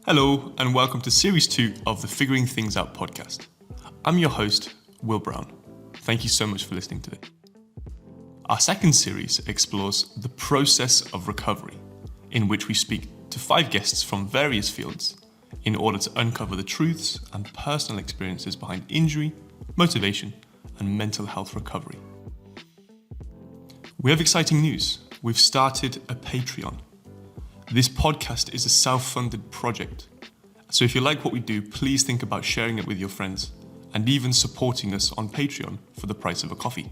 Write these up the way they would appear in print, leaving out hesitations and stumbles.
Hello, and welcome to Series 2 of the Figuring Things Out podcast. I'm your host, Will Brown. Thank you so much for listening today. Our second series explores the process of recovery, in which we speak to 5 guests from various fields in order to uncover the truths and personal experiences behind injury, motivation, and mental health recovery. We have exciting news. We've started a Patreon. This podcast is a self-funded project. So if you like what we do, please think about sharing it with your friends and even supporting us on Patreon for the price of a coffee.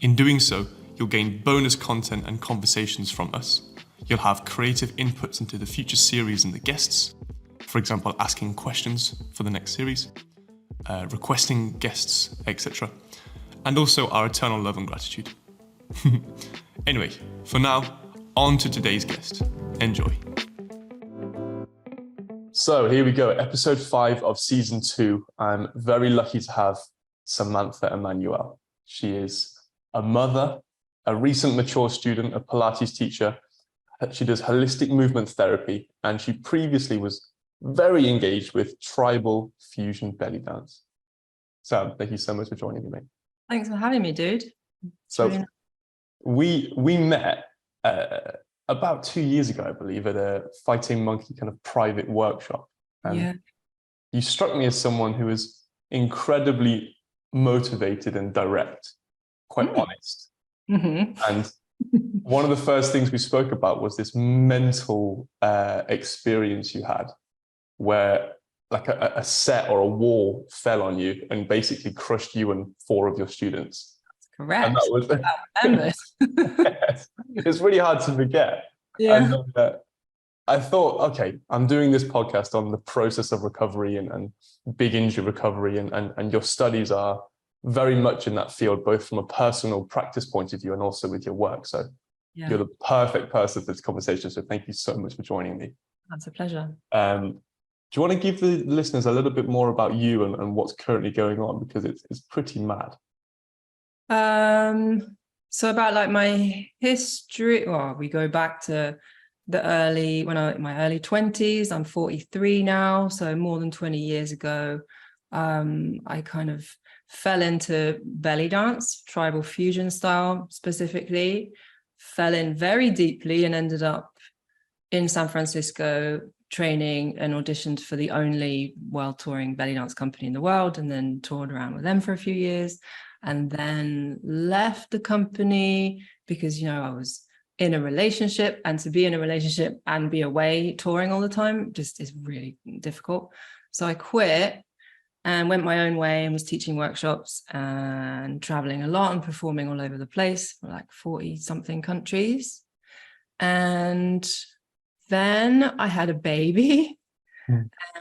In doing so, you'll gain bonus content and conversations from us. You'll have creative inputs into the future series and the guests. For example, asking questions for the next series, requesting guests, etc. And also our eternal love and gratitude. Anyway, for now, on to today's guest. Enjoy. So here we go, episode 5 of season 2. I'm very lucky to have Samantha Emanuel. She is a mother, a recent mature student, a Pilates teacher. She does holistic movement therapy, and she previously was very engaged with tribal fusion belly dance. Sam, thank you so much for joining me, mate. Thanks for having me, dude. So we met about 2 years ago, I believe, at a Fighting Monkey kind of private workshop. Yeah. You struck me as someone who is incredibly motivated and direct, quite honest. Mm-hmm. And one of the first things we spoke about was this mental experience you had where like a set or a wall fell on you and basically crushed you and 4 of your students. Correct. And that was yes, it's really hard to forget. Yeah. And I thought, okay, I'm doing this podcast on the process of recovery and big injury recovery, and your studies are very much in that field, both from a personal practice point of view and also with your work. So you're the perfect person for this conversation. So thank you so much for joining me. That's a pleasure. Do you want to give the listeners a little bit more about you and what's currently going on? Because it's pretty mad. So about like my history, well, we go back to my early 20s. I'm 43 now, so more than 20 years ago. I kind of fell into belly dance, tribal fusion style specifically, fell in very deeply and ended up in San Francisco training and auditioned for the only world touring belly dance company in the world, and then toured around with them for a few years. And then left the company because, I was in a relationship, and to be in a relationship and be away touring all the time just is really difficult. So I quit and went my own way and was teaching workshops and traveling a lot and performing all over the place for like 40 something countries. And then I had a baby.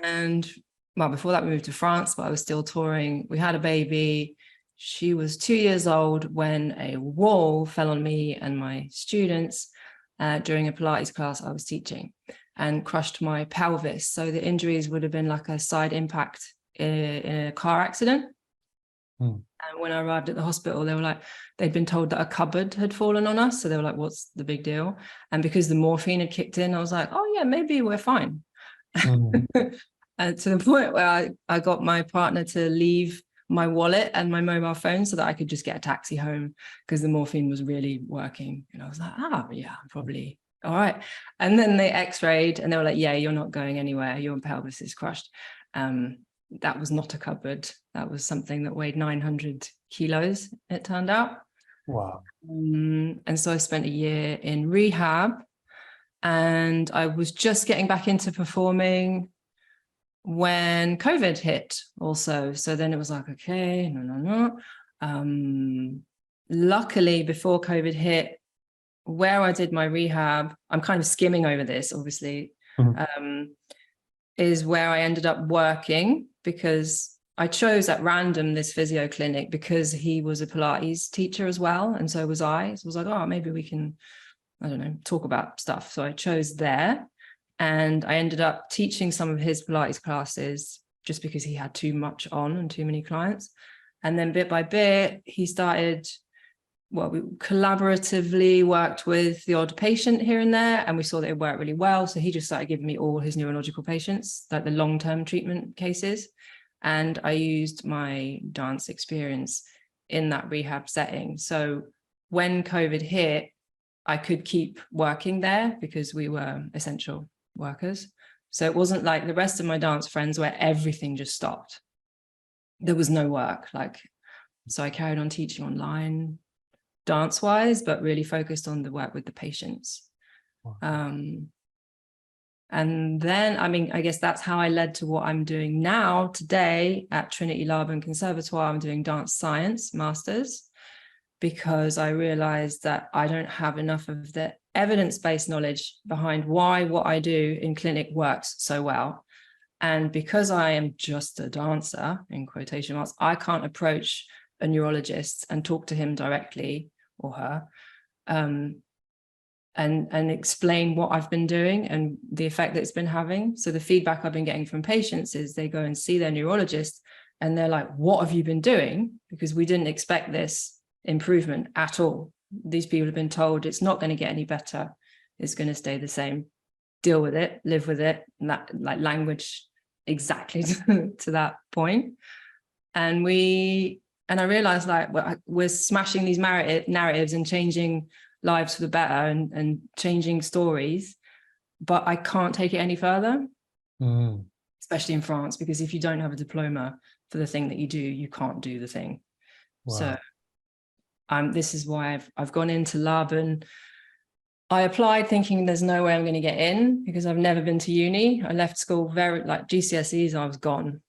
And well, before that we moved to France, but I was still touring. We had a baby. She was 2 years old when a wall fell on me and my students during a Pilates class I was teaching and crushed my pelvis. So the injuries would have been like a side impact in a car accident. And when I arrived at the hospital, they were like, they'd been told that a cupboard had fallen on us. So they were like, what's the big deal? And because the morphine had kicked in, I was like, oh yeah, maybe we're fine. And to the point where I got my partner to leave my wallet and my mobile phone so that I could just get a taxi home because the morphine was really working. And I was like, yeah, I'm probably all right. And then they x-rayed and they were like, yeah, you're not going anywhere. Your pelvis is crushed. That was not a cupboard. That was something that weighed 900 kilos, it turned out. Wow. And so I spent a year in rehab, and I was just getting back into performing when COVID hit also. So then it was like, okay, no. Luckily, before COVID hit, where I did my rehab, I'm kind of skimming over this, obviously, is where I ended up working, because I chose at random this physio clinic because he was a Pilates teacher as well. And so was I. So I was like, oh, maybe we can, talk about stuff. So I chose there. And I ended up teaching some of his Pilates classes just because he had too much on and too many clients. And then bit by bit, he started we collaboratively worked with the odd patient here and there, and we saw that it worked really well. So he just started giving me all his neurological patients, like the long-term treatment cases. And I used my dance experience in that rehab setting. So when COVID hit, I could keep working there because we were essential workers. So it wasn't like the rest of my dance friends where everything just stopped. There was no work. So I carried on teaching online dance-wise, but really focused on the work with the patients. Wow. And then, I guess that's how I led to what I'm doing now today at Trinity Laban Conservatoire. I'm doing dance science masters because I realized that I don't have enough of the evidence-based knowledge behind why what I do in clinic works so well. And because I am just a dancer, in quotation marks, I can't approach a neurologist and talk to him directly or her, and explain what I've been doing and the effect that it's been having. So the feedback I've been getting from patients is they go and see their neurologist and they're like, what have you been doing? Because we didn't expect this improvement at all. These people have been told it's not going to get any better. It's going to stay the same. Deal with it, live with it. And that, like, language exactly to that point. And I realized, like, we're smashing these narratives and changing lives for the better and changing stories, but I can't take it any further, especially in France, because if you don't have a diploma for the thing that you do, you can't do the thing. Wow. So this is why I've gone into Laban. I applied thinking there's no way I'm going to get in because I've never been to uni. I left school GCSEs, I was gone.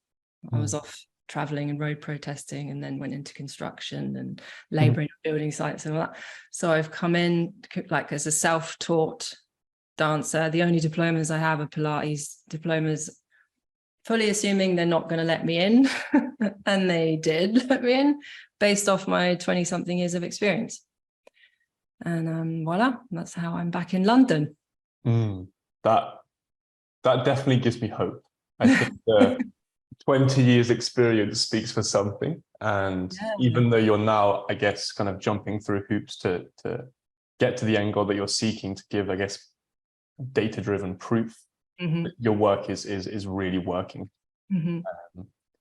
I was off traveling and road protesting, and then went into construction and laboring on building sites and all that. So I've come in like as a self-taught dancer. The only diplomas I have are Pilates diplomas, fully assuming they're not going to let me in. And they did let me in based off my 20-something years of experience. And voila, that's how I'm back in London. That definitely gives me hope. I think the 20 years experience speaks for something. And even though you're now, I guess, kind of jumping through hoops to get to the end goal that you're seeking to give, I guess, data-driven proof that your work is really working.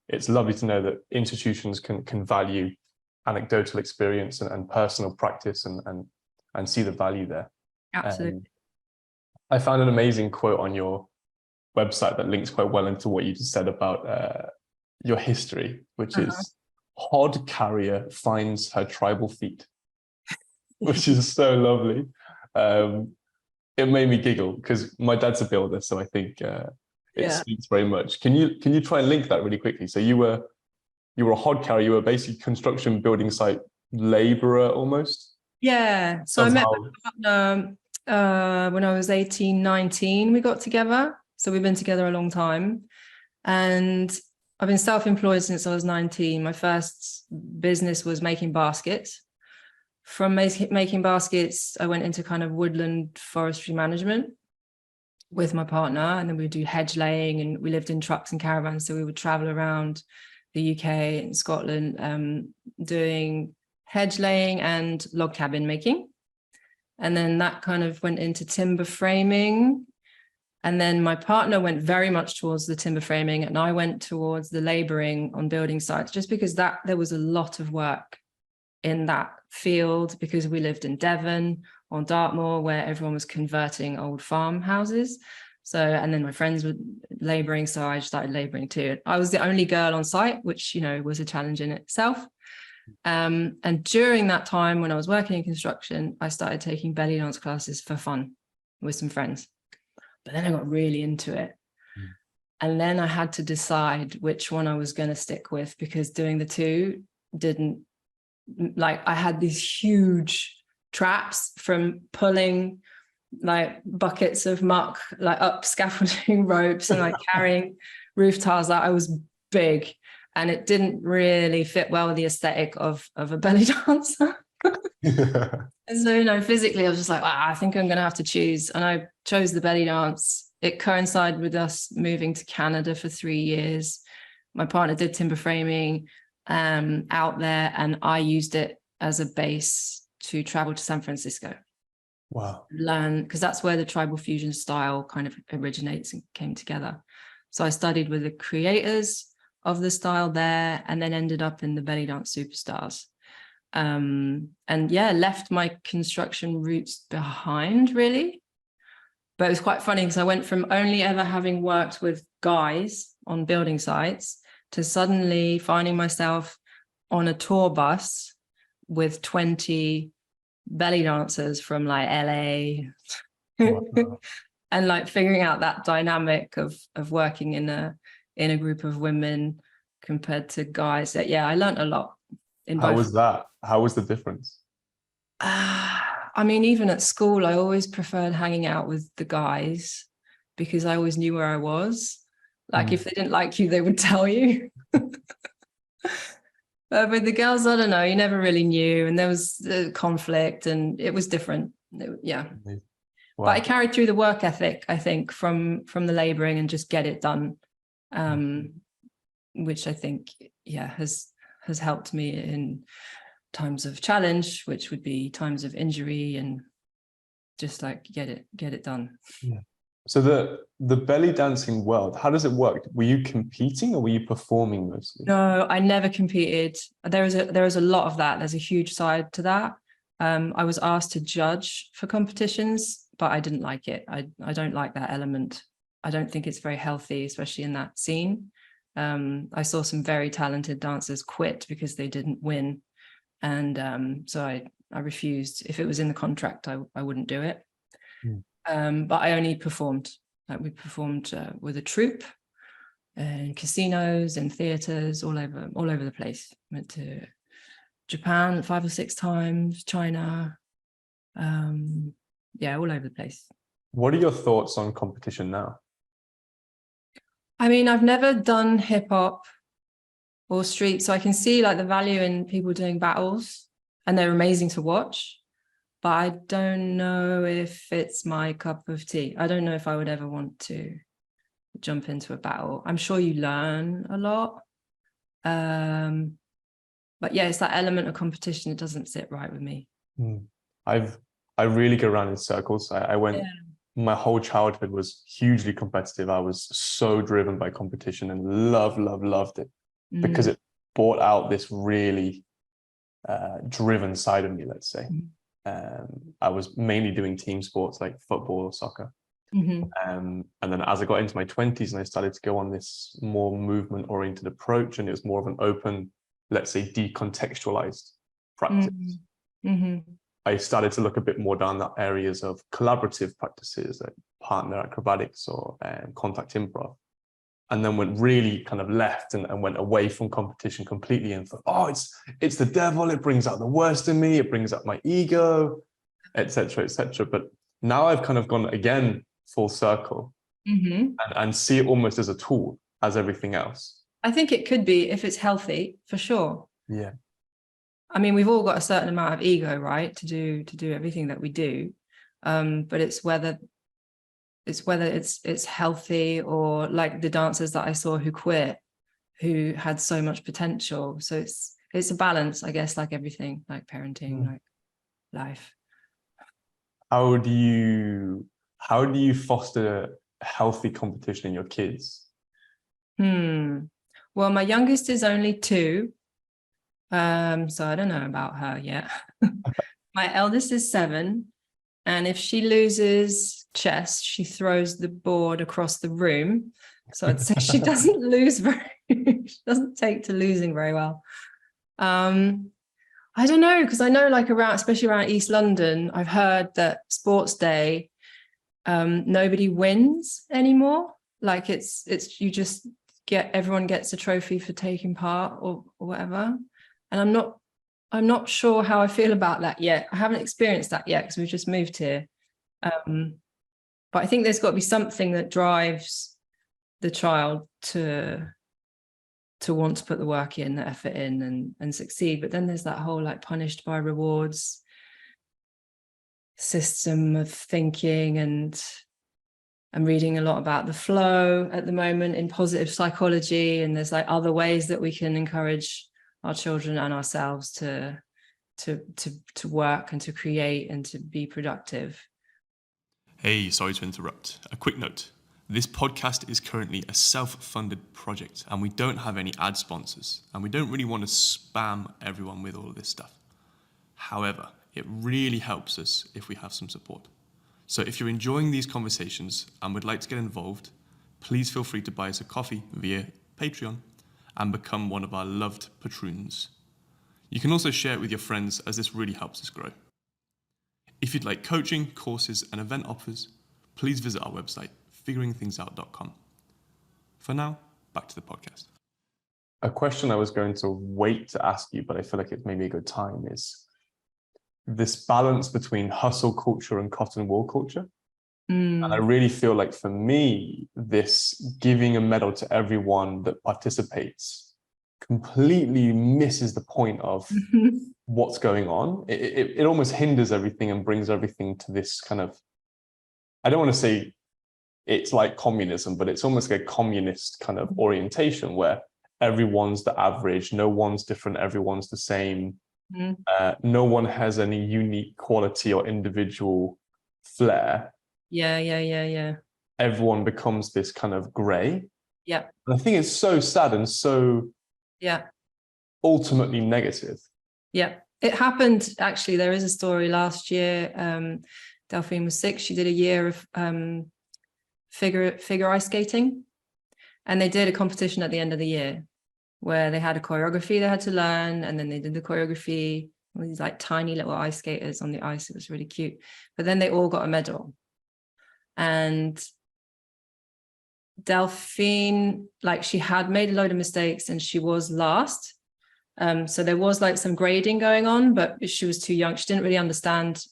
It's lovely to know that institutions can value anecdotal experience and personal practice and see the value there. Absolutely. I found an amazing quote on your website that links quite well into what you just said about your history, which is hod carrier finds her tribal feet, which is so lovely. It made me giggle because my dad's a builder, so I think it speaks very much. Can you try and link that really quickly? So you were a hod carrier, you were basically construction building site laborer almost? Yeah, so I met my partner when I was 18, 19, we got together. So we've been together a long time. And I've been self-employed since I was 19. My first business was making baskets. From making baskets, I went into kind of woodland forestry management with my partner. And then we would do hedge laying, and we lived in trucks and caravans. So we would travel around the UK and Scotland doing hedge laying and log cabin making. And then that kind of went into timber framing. And then my partner went very much towards the timber framing, and I went towards the laboring on building sites, just because there was a lot of work in that field, because we lived in Devon on Dartmoor, where everyone was converting old farmhouses. So, and then my friends were laboring, so I started laboring too. I was the only girl on site, which, you know, was a challenge in itself. And during that time, when I was working in construction, I started taking belly dance classes for fun with some friends. But then I got really into it. And then I had to decide which one I was going to stick with, because doing the two didn't, like, I had these huge traps from pulling like buckets of muck, like up scaffolding ropes and like carrying roof tiles out. I was big, and it didn't really fit well with the aesthetic of a belly dancer. And so, you know, physically I was just like, I think I'm gonna have to choose. And I chose the belly dance. It coincided with us moving to Canada for 3 years. My partner did timber framing out there, and I used it as a base to travel to San Francisco, Wow. learn, because that's where the tribal fusion style kind of originates and came together. So I studied with the creators of the style there, and then ended up in the belly dance superstars. And yeah, left my construction roots behind, really. But it was quite funny because I went from only ever having worked with guys on building sites to suddenly finding myself on a tour bus with 20 belly dancers from like LA. Wow. And like figuring out that dynamic of working in a group of women compared to guys. That, yeah, I learned a lot in How both. was that? How was the difference? I mean, even at school, I always preferred hanging out with the guys because I always knew where I was. Like if they didn't like you, they would tell you. But with the girls, I don't know, you never really knew. And there was conflict and it was different. Yeah. Wow. But I carried through the work ethic, I think, from the laboring and just get it done, which I think, yeah, has helped me in times of challenge, which would be times of injury, and just like get it done. Yeah. So the belly dancing world, how does it work? Were you competing or were you performing mostly? No, I never competed. There is a lot of that. There's a huge side to that. I was asked to judge for competitions, but I didn't like it. I don't like that element. I don't think it's very healthy, especially in that scene. I saw some very talented dancers quit because they didn't win. And so I refused. If it was in the contract, I wouldn't do it. But I only performed. Like we performed with a troupe in casinos and theaters all over the place. Went to Japan 5 or 6 times, China, yeah, all over the place. What are your thoughts on competition now? I mean, I've never done hip hop or street, so I can see like the value in people doing battles, and they're amazing to watch. But I don't know if it's my cup of tea. I don't know if I would ever want to jump into a battle. I'm sure you learn a lot. But yeah, it's that element of competition. It doesn't sit right with me. I really go around in circles. I went, my whole childhood was hugely competitive. I was so driven by competition and loved it because it brought out this really driven side of me, let's say. I was mainly doing team sports like football or soccer. And then as I got into my 20s and I started to go on this more movement oriented approach, and it was more of an open, let's say, decontextualized practice. I started to look a bit more down the areas of collaborative practices like partner acrobatics or contact improv. And then went really kind of left and went away from competition completely and thought, oh, it's the devil. It brings out the worst in me. It brings up my ego, etc., etc. But now I've kind of gone again full circle and see it almost as a tool, as everything else. I think it could be if it's healthy, for sure. Yeah. I mean, we've all got a certain amount of ego, right, to do everything that we do. But it's whether it's healthy, or like the dancers that I saw who quit, who had so much potential. So it's a balance, I guess, like everything, like parenting, like life. How do you foster healthy competition in your kids? Well, my youngest is only 2. So I don't know about her yet. My eldest is 7. And if she loses chess, she throws the board across the room. So I'd say she doesn't she doesn't take to losing very well. I don't know, because I know like especially around East London, I've heard that sports day, nobody wins anymore. Like it's you just everyone gets a trophy for taking part or whatever. And I'm not sure how I feel about that yet. I haven't experienced that yet because we've just moved here. But I think there's got to be something that drives the child to want to put the work in, the effort in, and succeed. But then there's that whole like punished by rewards system of thinking, and I'm reading a lot about the flow at the moment in positive psychology, and there's like other ways that we can encourage our children and ourselves to to work and to create and to be productive. Hey, sorry to interrupt. A quick note. This podcast is currently a self-funded project and we don't have any ad sponsors and we don't really want to spam everyone with all of this stuff. However, it really helps us if we have some support. So if you're enjoying these conversations and would like to get involved, please feel free to buy us a coffee via Patreon and become one of our loved patroons. You can also share it with your friends as this really helps us grow. If you'd like coaching, courses, and event offers, please visit our website, figuringthingsout.com. For now, back to the podcast. A question I was going to wait to ask you, but I feel like it's maybe a good time, is this balance between hustle culture and cotton wool culture. And I really feel like for me, this giving a medal to everyone that participates completely misses the point of what's going on. It almost hinders everything and brings everything to this kind of, I don't want to say it's like communism, but it's almost like a communist kind of orientation where everyone's the average, no one's different, everyone's the same. No one has any unique quality or individual flair. Yeah. Everyone becomes this kind of gray. Yeah. And I think it's so sad and so ultimately negative. Yeah. It happened, actually, there is a story last year. Delphine was 6. She did a year of figure ice skating. And they did a competition at the end of the year where they had a choreography they had to learn. And then they did the choreography, all these like tiny little ice skaters on the ice. It was really cute. But then they all got a medal. And Delphine, like, she had made a load of mistakes and she was last. So there was like some grading going on, but she was too young. She didn't really understand.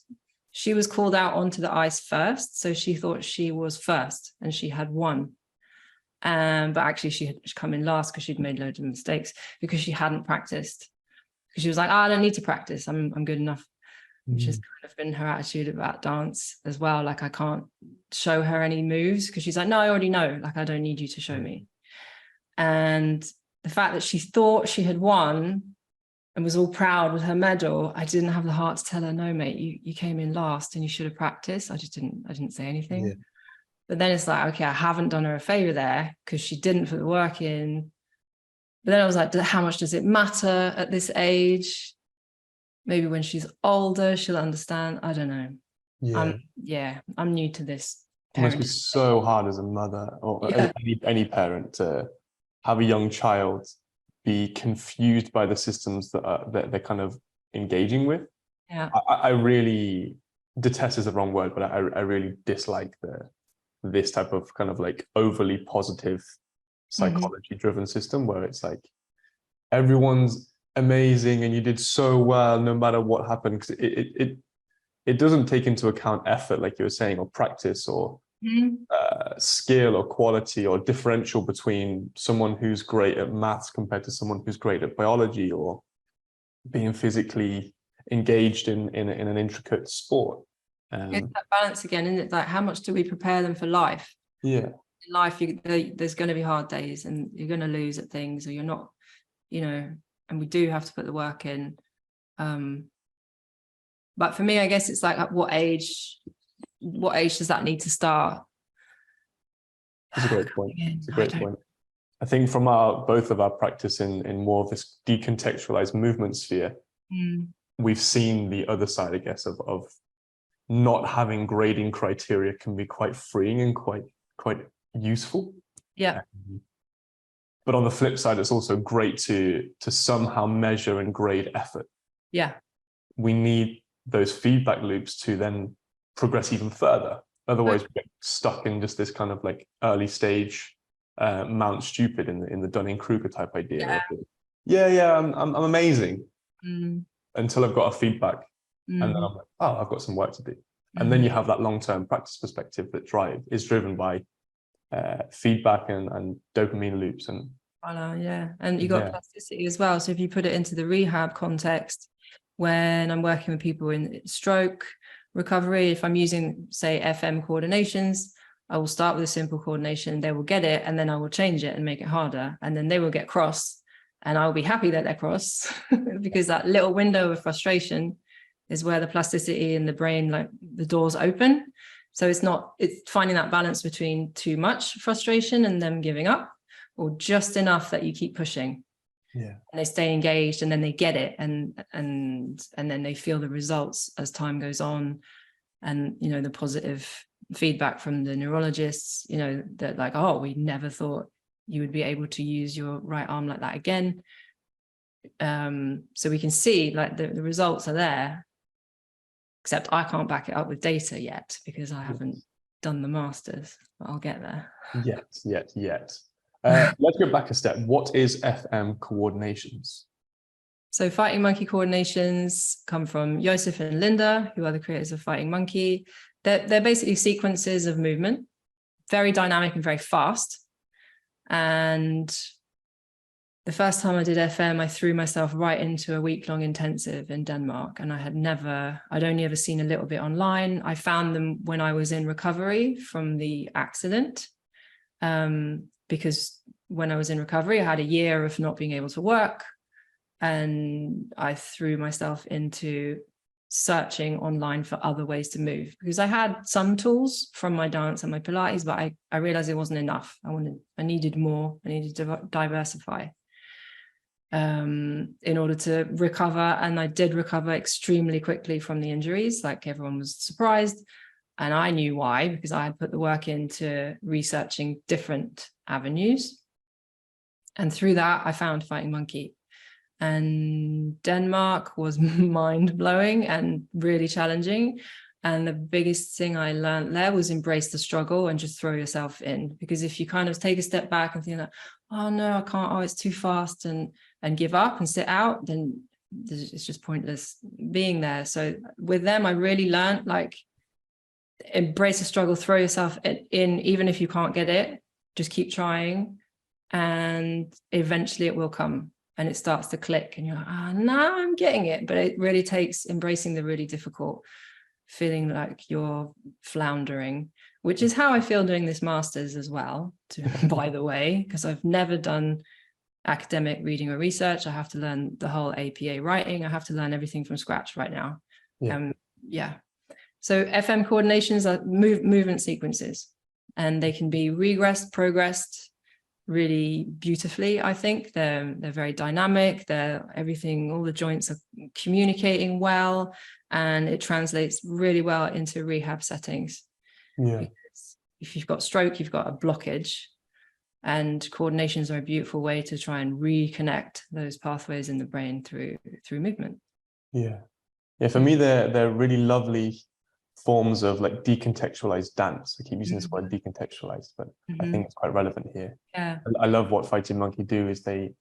She was called out onto the ice first. So she thought she was first and she had won. But actually she had come in last because she'd made loads of mistakes because she hadn't practiced. Because she was like, I don't need to practice. I'm good enough. Which has kind of been her attitude about dance as well. Like, I can't show her any moves because she's like, no, I already know. Like, I don't need you to show me. And the fact that she thought she had won and was all proud with her medal, I didn't have the heart to tell her, no, mate, you came in last and you should have practiced. I didn't say anything. Yeah. But then it's like, okay, I haven't done her a favor there because she didn't put the work in. But then I was like, how much does it matter at this age? Maybe when she's older, she'll understand. I don't know. I'm new to this. It must be so hard as a mother or any parent to have a young child be confused by the systems that they're kind of engaging with. Yeah. I really detest is the wrong word, but I really dislike this type of kind of like overly positive psychology driven system where it's like everyone's amazing and you did so well no matter what happened, because it doesn't take into account effort, like you were saying, or practice or skill or quality or differential between someone who's great at maths compared to someone who's great at biology or being physically engaged in an intricate sport. It's that balance again, isn't it? Like, how much do we prepare them for life? Yeah. In life, there's going to be hard days and you're going to lose at things, or you're not, and we do have to put the work in. But for me, I guess it's like, at what age does that need to start? That's a great point. It's a great point. I think from both of our practice in more of this decontextualized movement sphere, we've seen the other side, I guess, of not having grading criteria can be quite freeing and quite useful. Yeah. But on the flip side, it's also great to somehow measure and grade effort. Yeah. We need those feedback loops to then progress even further. Otherwise, we get stuck in just this kind of like early stage Mount Stupid in the Dunning-Kruger type idea. I'm amazing until I've got a feedback. And then I'm like, oh, I've got some work to do. And then you have that long-term practice perspective that is driven by feedback and dopamine loops. And and you got plasticity as well. So if you put it into the rehab context, when I'm working with people in stroke recovery, if I'm using, say, FM coordinations, I will start with a simple coordination, they will get it, and then I will change it and make it harder, and then they will get cross, and I'll be happy that they're cross because that little window of frustration is where the plasticity in the brain, like the doors open. So it's finding that balance between too much frustration and them giving up, or just enough that you keep pushing. Yeah. And they stay engaged, and then they get it, and then they feel the results as time goes on. And, you know, the positive feedback from the neurologists, you know, that like, oh, we never thought you would be able to use your right arm like that again. So we can see like the results are there, except I can't back it up with data yet because I haven't done the masters, but I'll get there. Yet. Let's go back a step. What is FM coordinations? So Fighting Monkey coordinations come from Joseph and Linda, who are the creators of Fighting Monkey. They're basically sequences of movement, very dynamic and very fast. And the first time I did FM, I threw myself right into a week-long intensive in Denmark, and I'd only ever seen a little bit online. I found them when I was in recovery from the accident, because when I was in recovery, I had a year of not being able to work, and I threw myself into searching online for other ways to move, because I had some tools from my dance and my Pilates, but I realized it wasn't enough. I needed more. I needed to diversify in order to recover. And I did recover extremely quickly from the injuries, like everyone was surprised. And I knew why, because I had put the work into researching different avenues. And through that, I found Fighting Monkey. And Denmark was mind-blowing and really challenging. And the biggest thing I learned there was embrace the struggle and just throw yourself in. Because if you kind of take a step back and think like, oh no, I can't, oh, it's too fast, and give up and sit out, then it's just pointless being there. So with them, I really learned, like, embrace the struggle, throw yourself in, even if you can't get it, just keep trying, and eventually it will come. And it starts to click and you're like, now I'm getting it. But it really takes embracing the really difficult, feeling like you're floundering, which is how I feel doing this master's as well, by the way, because I've never done academic reading or research. I have to learn the whole APA writing. I have to learn everything from scratch right now. So FM coordinations are movement sequences, and they can be regressed, progressed, really beautifully. I think they're very dynamic. Everything, all the joints are communicating well, and it translates really well into rehab settings. Yeah. Because if you've got stroke, you've got a blockage, and coordinations are a beautiful way to try and reconnect those pathways in the brain through movement. Yeah. For me, they're really lovely forms of like decontextualized dance. I keep using this word decontextualized, but I think it's quite relevant here. Yeah. I love what Fighting Monkey do is they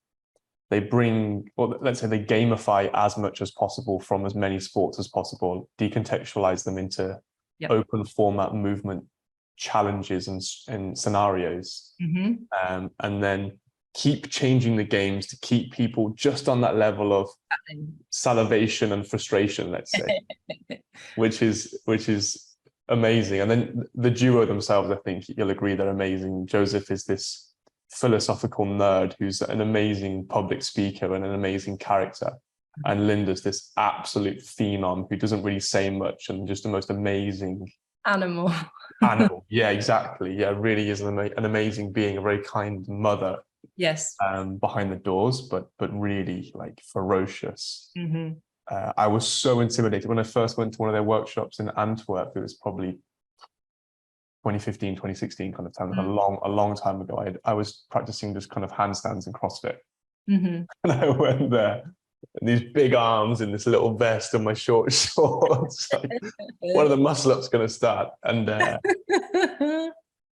bring, or let's say they gamify as much as possible from as many sports as possible, decontextualize them into open format movement challenges and scenarios, and then keep changing the games to keep people just on that level of salivation and frustration, let's say, which is amazing. And then the duo themselves, I think you'll agree, they're amazing. Joseph is this philosophical nerd who's an amazing public speaker and an amazing character, and Linda's this absolute phenom who doesn't really say much and just the most amazing animal. Yeah, exactly. Yeah, really is an amazing being, a very kind mother. Yes. Behind the doors, but really like ferocious. I was so intimidated when I first went to one of their workshops in Antwerp. It was probably 2015, 2016 kind of time, a long time ago. I was practicing just kind of handstands and CrossFit. And I went there, and these big arms in this little vest and my short shorts. Like, when are the muscle ups going to start? And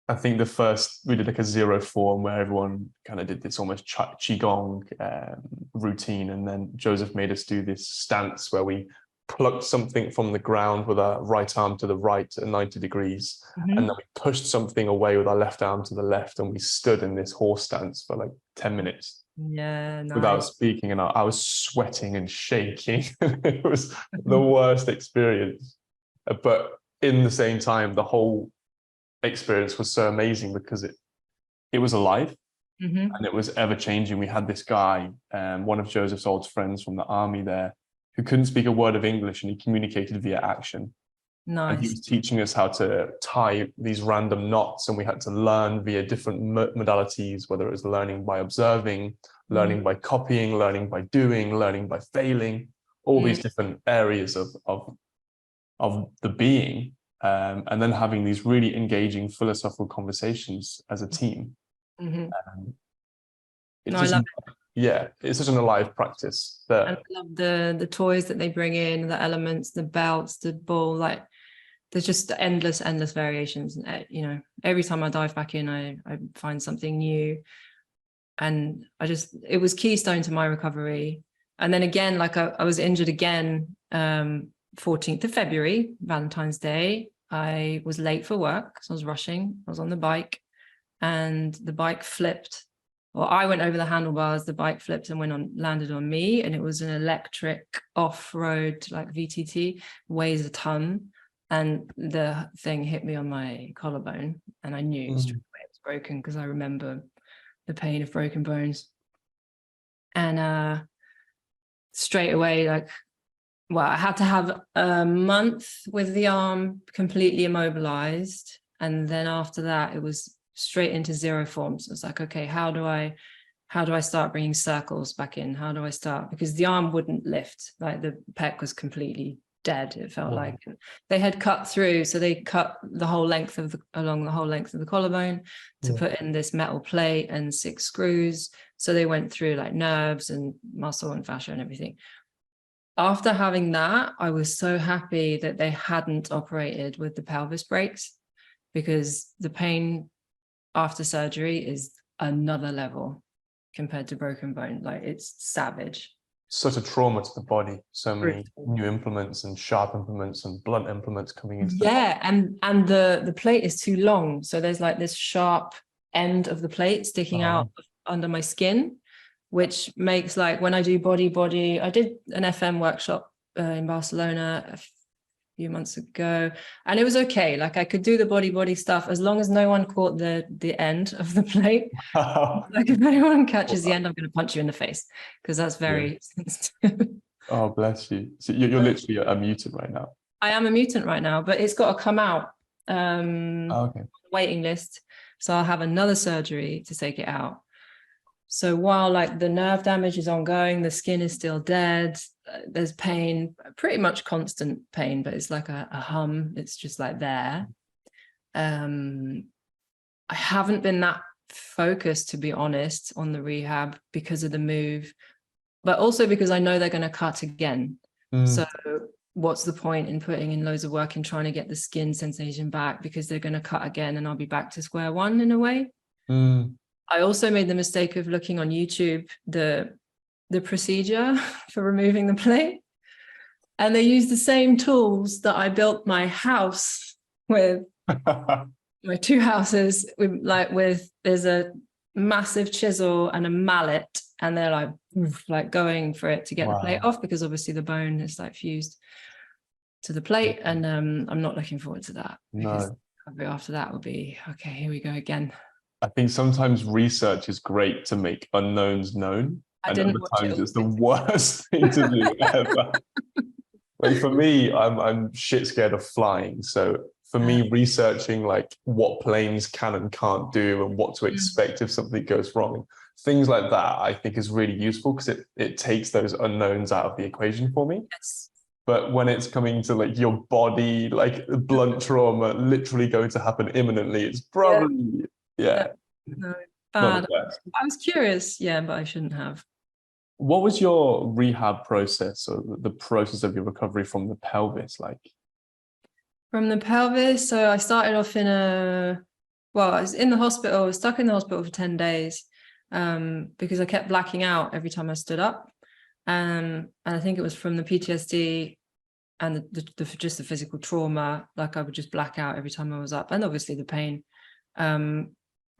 I think we did like a 0 form where everyone kind of did this almost qigong routine, and then Joseph made us do this stance where we plucked something from the ground with our right arm to the right at 90 degrees, and then we pushed something away with our left arm to the left, and we stood in this horse stance for like 10 minutes. Yeah, nice. Without speaking, and I was sweating and shaking. It was the worst experience, but in the same time, the whole experience was so amazing because it was alive. and it was ever changing. We had this guy, one of Joseph's old friends from the army there, who couldn't speak a word of English, and he communicated via action. And he Nice. was teaching us how to tie these random knots, and we had to learn via different modalities, whether it was learning by observing, learning by copying, learning by doing, learning by failing, all these different areas of the being, and then having these really engaging philosophical conversations as a team. No, I love it. Yeah, it's such an alive practice that. And I love the toys that they bring in, the elements, the belts, the ball, like there's just endless variations. You know, every time I dive back in, I find something new. And it was keystone to my recovery. And then again, like I was injured again, 14th of February, Valentine's Day. I was late for work, so I was rushing. I was on the bike, and the bike flipped. Well, I went over the handlebars, the bike flipped and landed on me. And it was an electric off-road, like VTT, weighs a ton. And the thing hit me on my collarbone, and I knew straight away it was broken, because I remember the pain of broken bones. And straight away, I had to have a month with the arm completely immobilized. And then after that, it was straight into zero forms. It's like, okay, how do I start bringing circles back in? How do I start? Because the arm wouldn't lift, like the pec was completely dead. It felt like they had cut through. So they cut the whole length along the whole length of the collarbone to put in this metal plate and 6 screws. So they went through like nerves and muscle and fascia and everything. After having that, I was so happy that they hadn't operated with the pelvis breaks, because the pain after surgery is another level compared to broken bone. Like, it's savage. Such a trauma to the body. So many new implements and sharp implements and blunt implements coming into and the plate is too long. So there's like this sharp end of the plate sticking out under my skin, which makes, like, when I do body, I did an FM workshop in Barcelona a few months ago, and it was okay. Like, I could do the body stuff as long as no one caught the end of the plate. Like, if anyone catches the end, I'm going to punch you in the face, because that's very sensitive. Oh, bless you. So you're literally a mutant right now. I am a mutant right now, but it's got to come out. Waiting list. So I'll have another surgery to take it out. So while, like, the nerve damage is ongoing, the skin is still dead, there's pain, pretty much constant pain, but it's like a hum. It's just like there. I haven't been that focused, to be honest, on the rehab because of the move, but also because I know they're going to cut again. So what's the point in putting in loads of work and trying to get the skin sensation back, because they're going to cut again and I'll be back to square one in a way. I also made the mistake of looking on YouTube the procedure for removing the plate, and they use the same tools that I built my house with. My 2 houses, with there's a massive chisel and a mallet, and they're like going for it to get the plate off, because obviously the bone is like fused to the plate, and I'm not looking forward to that. Because after that will be, okay, here we go again. I think sometimes research is great to make unknowns known, and other times it's the worst thing to do ever. Like, for me, I'm shit scared of flying, so for me, researching like what planes can and can't do and what to expect if something goes wrong, things like that, I think is really useful, because it takes those unknowns out of the equation for me. Yes. But when it's coming to like your body, like blunt trauma literally going to happen imminently, it's probably No, bad. I was curious, but I shouldn't have. What was your rehab process, or the process of your recovery from the pelvis like? From the pelvis, so I started off I was in the hospital. I was stuck in the hospital for 10 days because I kept blacking out every time I stood up. And I think it was from the PTSD and just the physical trauma. Like, I would just black out every time I was up, and obviously the pain.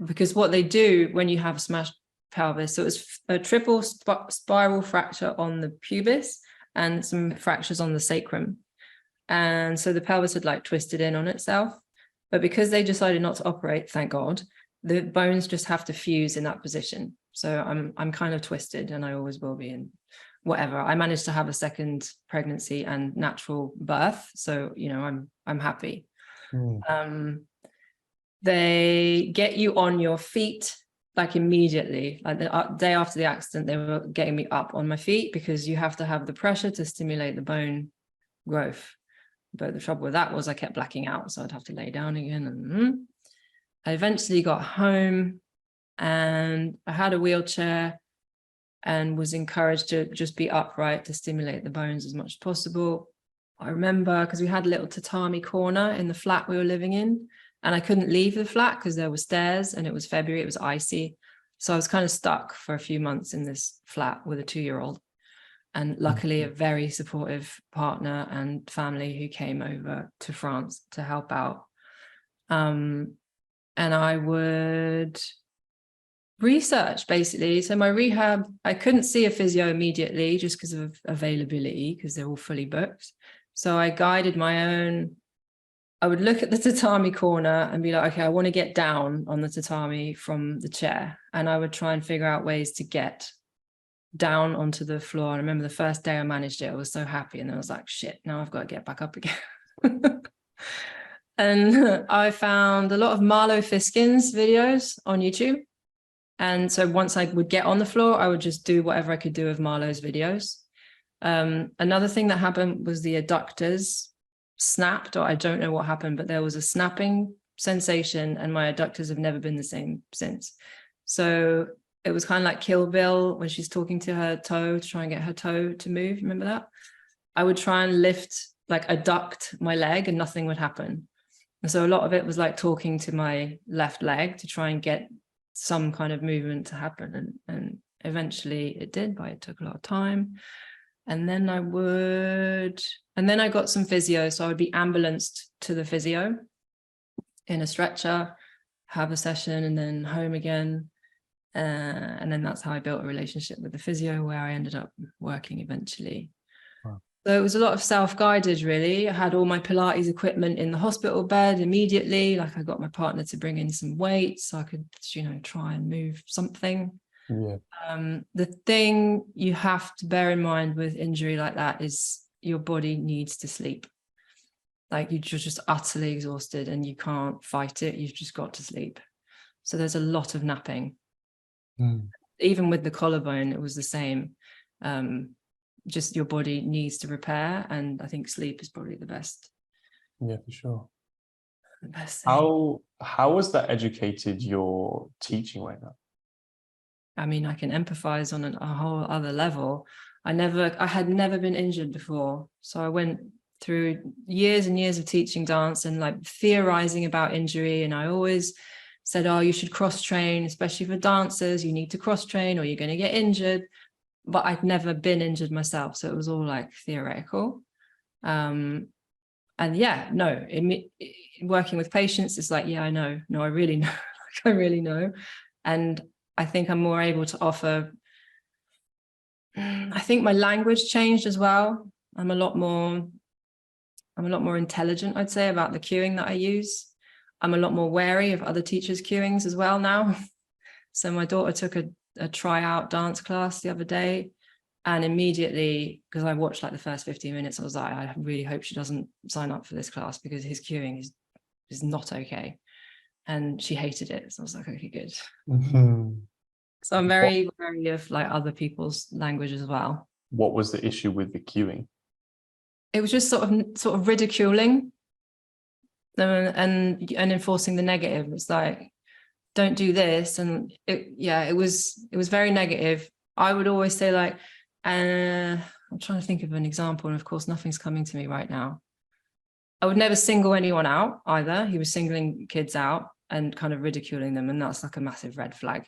Because what they do when you have a smashed pelvis, so it was a triple spiral fracture on the pubis and some fractures on the sacrum. And so the pelvis had like twisted in on itself. But because they decided not to operate, thank God, the bones just have to fuse in that position. So I'm kind of twisted, and I always will be. And whatever, I managed to have a second pregnancy and natural birth, so you know, I'm happy. They get you on your feet like immediately. Like the day after the accident, they were getting me up on my feet because you have to have the pressure to stimulate the bone growth. But the trouble with that was I kept blacking out, so I'd have to lay down again. And I eventually got home, and I had a wheelchair and was encouraged to just be upright to stimulate the bones as much as possible. I remember because we had a little tatami corner in the flat we were living in, and I couldn't leave the flat because there were stairs, and it was February, it was icy. So I was kind of stuck for a few months in this flat with a 2-year-old. And luckily a very supportive partner and family who came over to France to help out. And I would research basically. So my rehab, I couldn't see a physio immediately just because of availability, because they're all fully booked. So I guided my own. I would look at the tatami corner and be like, okay, I want to get down on the tatami from the chair. And I would try and figure out ways to get down onto the floor. And I remember the first day I managed it, I was so happy. And then I was like, shit, now I've got to get back up again. And I found a lot of Marlo Fiskin's videos on YouTube. And so once I would get on the floor, I would just do whatever I could do of Marlo's videos. Another thing that happened was the adductors snapped, or I don't know what happened, but there was a snapping sensation, and my adductors have never been the same since. So it was kind of like Kill Bill when she's talking to her toe to try and get her toe to move. Remember that? I would try and lift, like adduct my leg, and nothing would happen. And so a lot of it was like talking to my left leg to try and get some kind of movement to happen. And eventually it did, but it took a lot of time. And then I got some physio. So I would be ambulanced to the physio in a stretcher, have a session, and then home again. And then that's how I built a relationship with the physio, where I ended up working eventually. Wow. So it was a lot of self-guided, really. I had all my Pilates equipment in the hospital bed immediately. Like I got my partner to bring in some weights so I could, you know, try and move something. Yeah. The thing you have to bear in mind with injury like that is your body needs to sleep. Like you're just utterly exhausted and you can't fight it. You've just got to sleep. So there's a lot of napping. Even with the collarbone, it was the same. Just your body needs to repair, and I think sleep is probably the best. Yeah, for sure. The best thing. How has that educated your teaching right now? I mean, I can empathize on a whole other level. I had never been injured before, so I went through years and years of teaching dance and like theorizing about injury, and I always said, oh, you should cross-train, especially for dancers, you need to cross-train or you're going to get injured. But I'd never been injured myself, so it was all like theoretical. And yeah, no, working with patients, it's like, yeah, I know. No, I really know. I really know. And I think I'm more able to offer, I think my language changed as well. I'm a lot more intelligent, I'd say, about the cueing that I use. I'm a lot more wary of other teachers' cueings as well now. So my daughter took a tryout dance class the other day, and immediately, because I watched like the first 15 minutes, I was like, I really hope she doesn't sign up for this class because his cueing is not okay. And she hated it. So I was like, okay, good. So I'm very wary of like other people's language as well. What was the issue with the cueing? It was just sort of ridiculing and enforcing the negative. It's like, don't do this. And it was very negative. I would always say like, I'm trying to think of an example. And of course, nothing's coming to me right now. I would never single anyone out either. He was singling kids out and kind of ridiculing them. And that's like a massive red flag.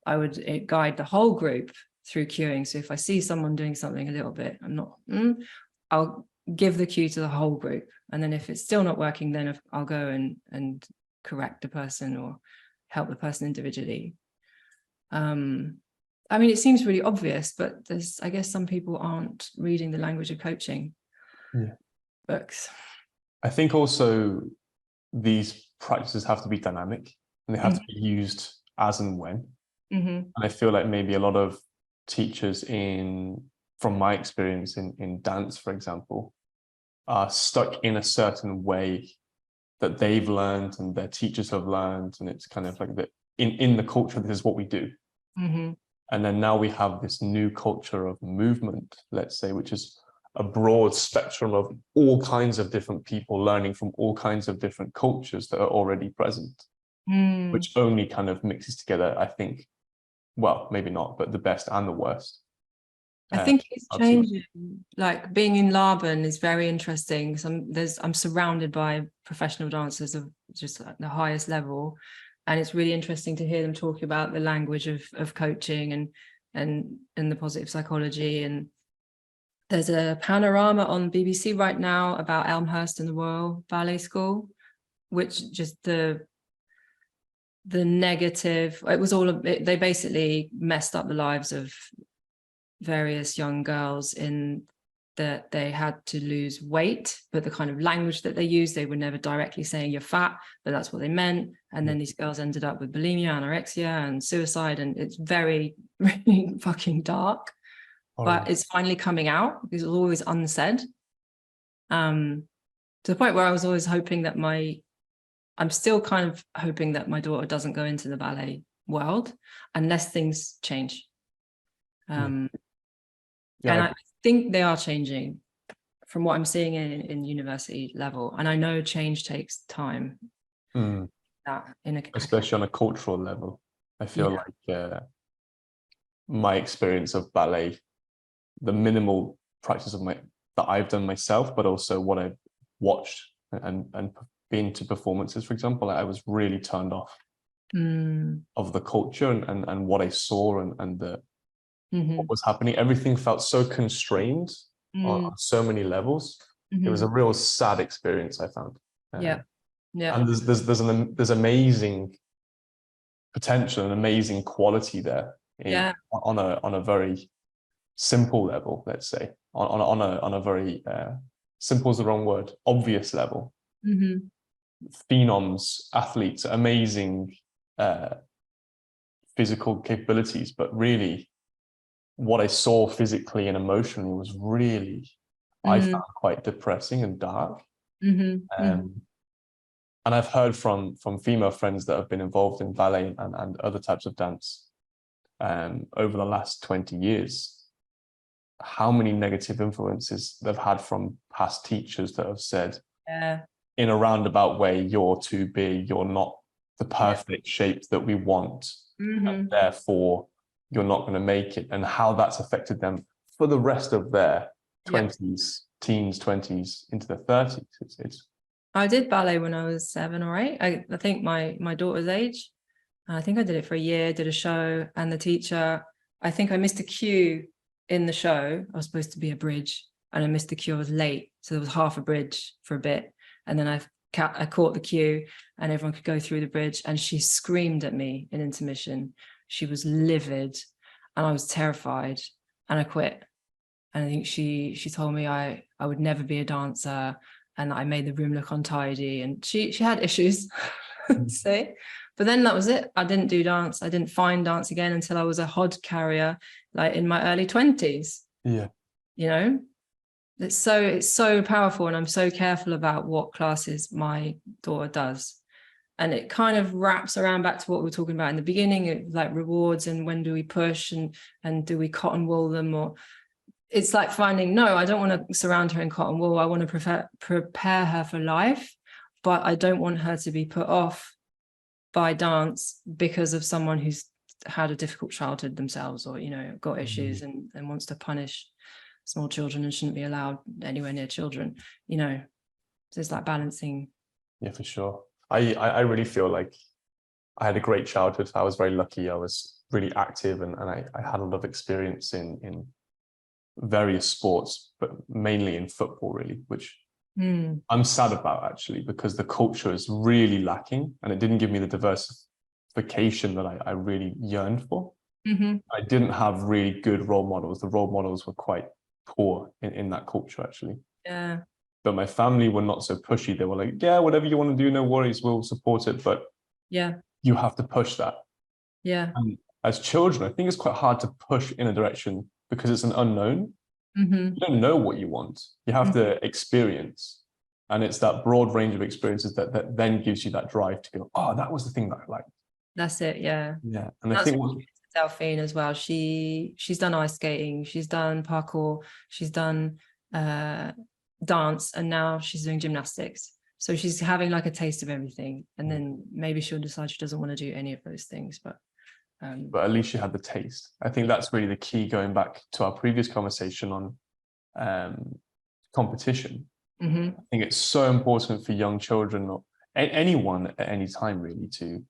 I would guide the whole group through cueing. So if I see someone doing something a little bit, I'll give the cue to the whole group. And then if it's still not working, then I'll go and correct the person or help the person individually. I mean, it seems really obvious, but I guess some people aren't reading the language of coaching books. I think also these practices have to be dynamic. and they have to be used as and when. Mm-hmm. And I feel like maybe a lot of teachers from my experience in dance, for example, are stuck in a certain way that they've learned and their teachers have learned. And it's kind of like that in the culture, this is what we do. Mm-hmm. And then now we have this new culture of movement, let's say, which is a broad spectrum of all kinds of different people learning from all kinds of different cultures that are already present, which only kind of mixes together, I think, well, maybe not, but the best and the worst. I think it's Absolutely. changing. Like being in Laban is very interesting. I'm surrounded by professional dancers of just like the highest level, and it's really interesting to hear them talk about the language of coaching and the positive psychology. And there's a panorama on BBC right now about Elmhurst and the Royal Ballet School, which just the negative. It was all they basically messed up the lives of various young girls in that they had to lose weight, but the kind of language that they used, they were never directly saying you're fat, but that's what they meant. And then these girls ended up with bulimia, anorexia, and suicide, and it's very, really fucking dark. But it's finally coming out because it was always unsaid. To the point where I was always hoping that I'm still kind of hoping that my daughter doesn't go into the ballet world unless things change. And I think they are changing from what I'm seeing in university level. And I know change takes time. Especially on a cultural level. I feel like my experience of ballet, the minimal practice that I've done myself, but also what I've watched and been to performances, for example, I was really turned off of the culture and what I saw and the what was happening. Everything felt so constrained on so many levels. It was a real sad experience, I found. And there's amazing potential and amazing quality there on a very simple level, let's say, on a very simple is the wrong word, obvious level. Phenoms, athletes, amazing physical capabilities, but really what I saw physically and emotionally was really, I found quite depressing and dark. And I've heard from female friends that have been involved in ballet and other types of dance over the last 20 years, how many negative influences they've had from past teachers that have said in a roundabout way, you're too big, you're not the perfect shape that we want, and therefore you're not going to make it, and how that's affected them for the rest of their 20s, teens, 20s, into their 30s. It's I did ballet when I was 7 or 8. I think my daughter's age. I think I did it for a year, did a show, and the teacher, I think I missed a cue in the show. I was supposed to be a bridge, and I missed the cue. I was late, so there was half a bridge for a bit, and then I caught the cue, and everyone could go through the bridge, and she screamed at me in intermission. She was livid, and I was terrified, and I quit. And I think she told me I would never be a dancer, and I made the room look untidy, and she had issues. So, but then that was it. I didn't do dance. I didn't find dance again until I was a HOD carrier, like in my early 20s. Yeah. You know, it's so powerful, and I'm so careful about what classes my daughter does. And it kind of wraps around back to what we were talking about in the beginning, like rewards and when do we push and do we cotton wool them, or it's like finding, no, I don't want to surround her in cotton wool. I want to prepare her for life, but I don't want her to be put off by dance because of someone who's had a difficult childhood themselves, or, you know, got issues and wants to punish small children and shouldn't be allowed anywhere near children, you know. So it's like balancing. Yeah, for sure. I really feel like I had a great childhood. I was very lucky. I was really active and I had a lot of experience in various sports, but mainly in football, really, which I'm sad about, actually, because the culture is really lacking and it didn't give me the diversification that I really yearned for. I didn't have really good role models. The role models were quite poor in that culture, actually. Yeah. But my family were not so pushy. They were like, yeah, whatever you want to do, no worries, we'll support it. But yeah, you have to push that. Yeah. And as children, I think it's quite hard to push in a direction because it's an unknown. Mm-hmm. You don't know what you want. You have to experience. And it's that broad range of experiences that then gives you that drive to go, oh, that was the thing that I liked. That's it. Yeah. Yeah. And I That's think what Delphine as well. She's done ice skating, she's done parkour, she's done dance, and now she's doing gymnastics. So she's having like a taste of everything, and then maybe she'll decide she doesn't want to do any of those things. But at least you had the taste. I think that's really the key, going back to our previous conversation on competition. I think it's so important for young children, or anyone at any time really, to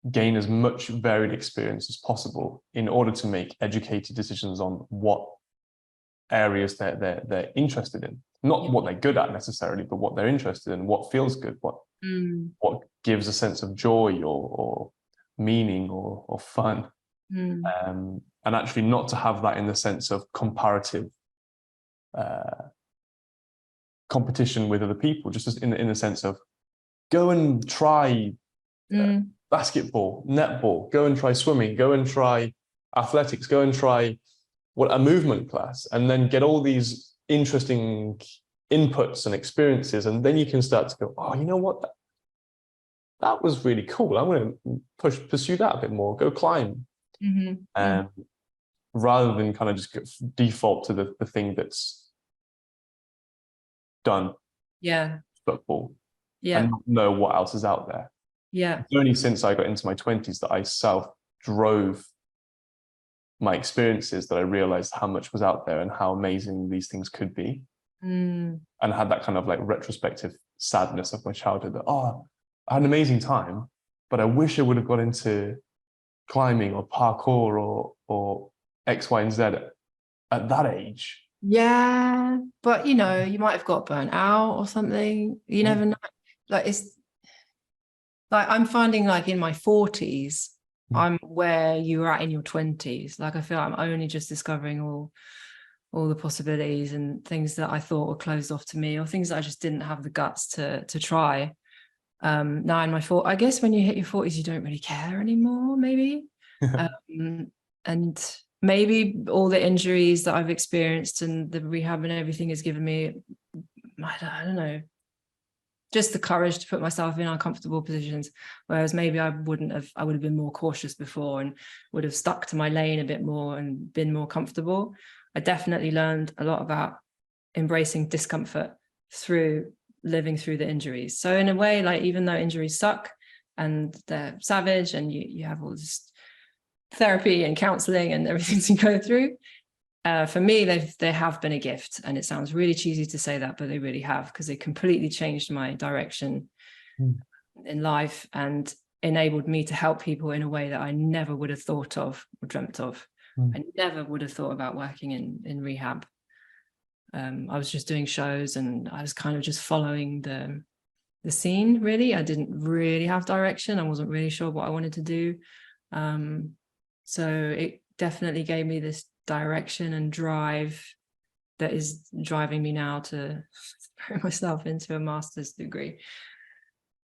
gain as much varied experience as possible in order to make educated decisions on what areas they're interested in. Not what they're good at necessarily, but what they're interested in, what feels good, what gives a sense of joy or meaning or fun. And actually not to have that in the sense of comparative competition with other people, just as in the sense of go and try basketball, netball, go and try swimming, go and try athletics, go and try a movement class, and then get all these interesting inputs and experiences, and then you can start to go, oh, you know what, that was really cool, I'm going to pursue that a bit more, go climb. Rather than kind of just default to the thing that's done, football, and not know what else is out there. It's only since I got into my 20s that I self-drove my experiences that I realized how much was out there and how amazing these things could be. And had that kind of like retrospective sadness of my childhood that, oh, I had an amazing time, but I wish I would have got into climbing or parkour or X, Y, and Z at that age. Yeah, but you know, you might have got burnt out or something. You never know. Like, it's like I'm finding, like, in my 40s, I'm where you were at in your 20s. Like, I feel I'm only just discovering all the possibilities and things that I thought were closed off to me, or things that I just didn't have the guts to try. Now in my 40s, I guess when you hit your 40s, you don't really care anymore, maybe. And maybe all the injuries that I've experienced and the rehab and everything has given me, I don't know, just the courage to put myself in uncomfortable positions, whereas maybe I would have been more cautious before and would have stuck to my lane a bit more and been more comfortable. I definitely learned a lot about embracing discomfort through living through the injuries. So in a way, like, even though injuries suck and they're savage and you have all this therapy and counseling and everything to go through, for me, they have been a gift. And it sounds really cheesy to say that, but they really have, because they completely changed my direction in life and enabled me to help people in a way that I never would have thought of or dreamt of. I never would have thought about working in rehab. I was just doing shows and I was kind of just following the scene, really. I didn't really have direction. I wasn't really sure what I wanted to do. So it definitely gave me this direction and drive that is driving me now to throw myself into a master's degree.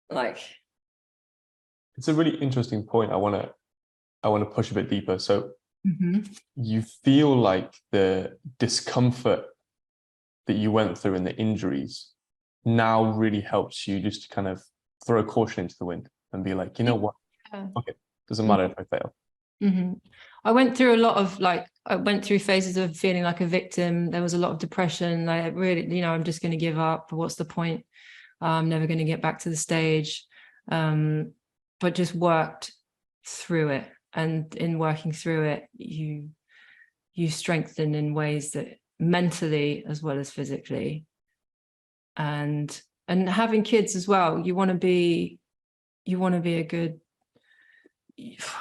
Like, it's a really interesting point. I want to push a bit deeper. So you feel like the discomfort that you went through and the injuries now really helps you just to kind of throw caution into the wind and be like, you know what? Okay, doesn't matter if I fail. I went through a lot of, like, I went through phases of feeling like a victim. There was a lot of depression. Like, really, you know, I'm just going to give up. What's the point? I'm never going to get back to the stage. But just worked through it. And in working through it, you strengthen in ways that mentally as well as physically. And having kids as well, you want to be a good,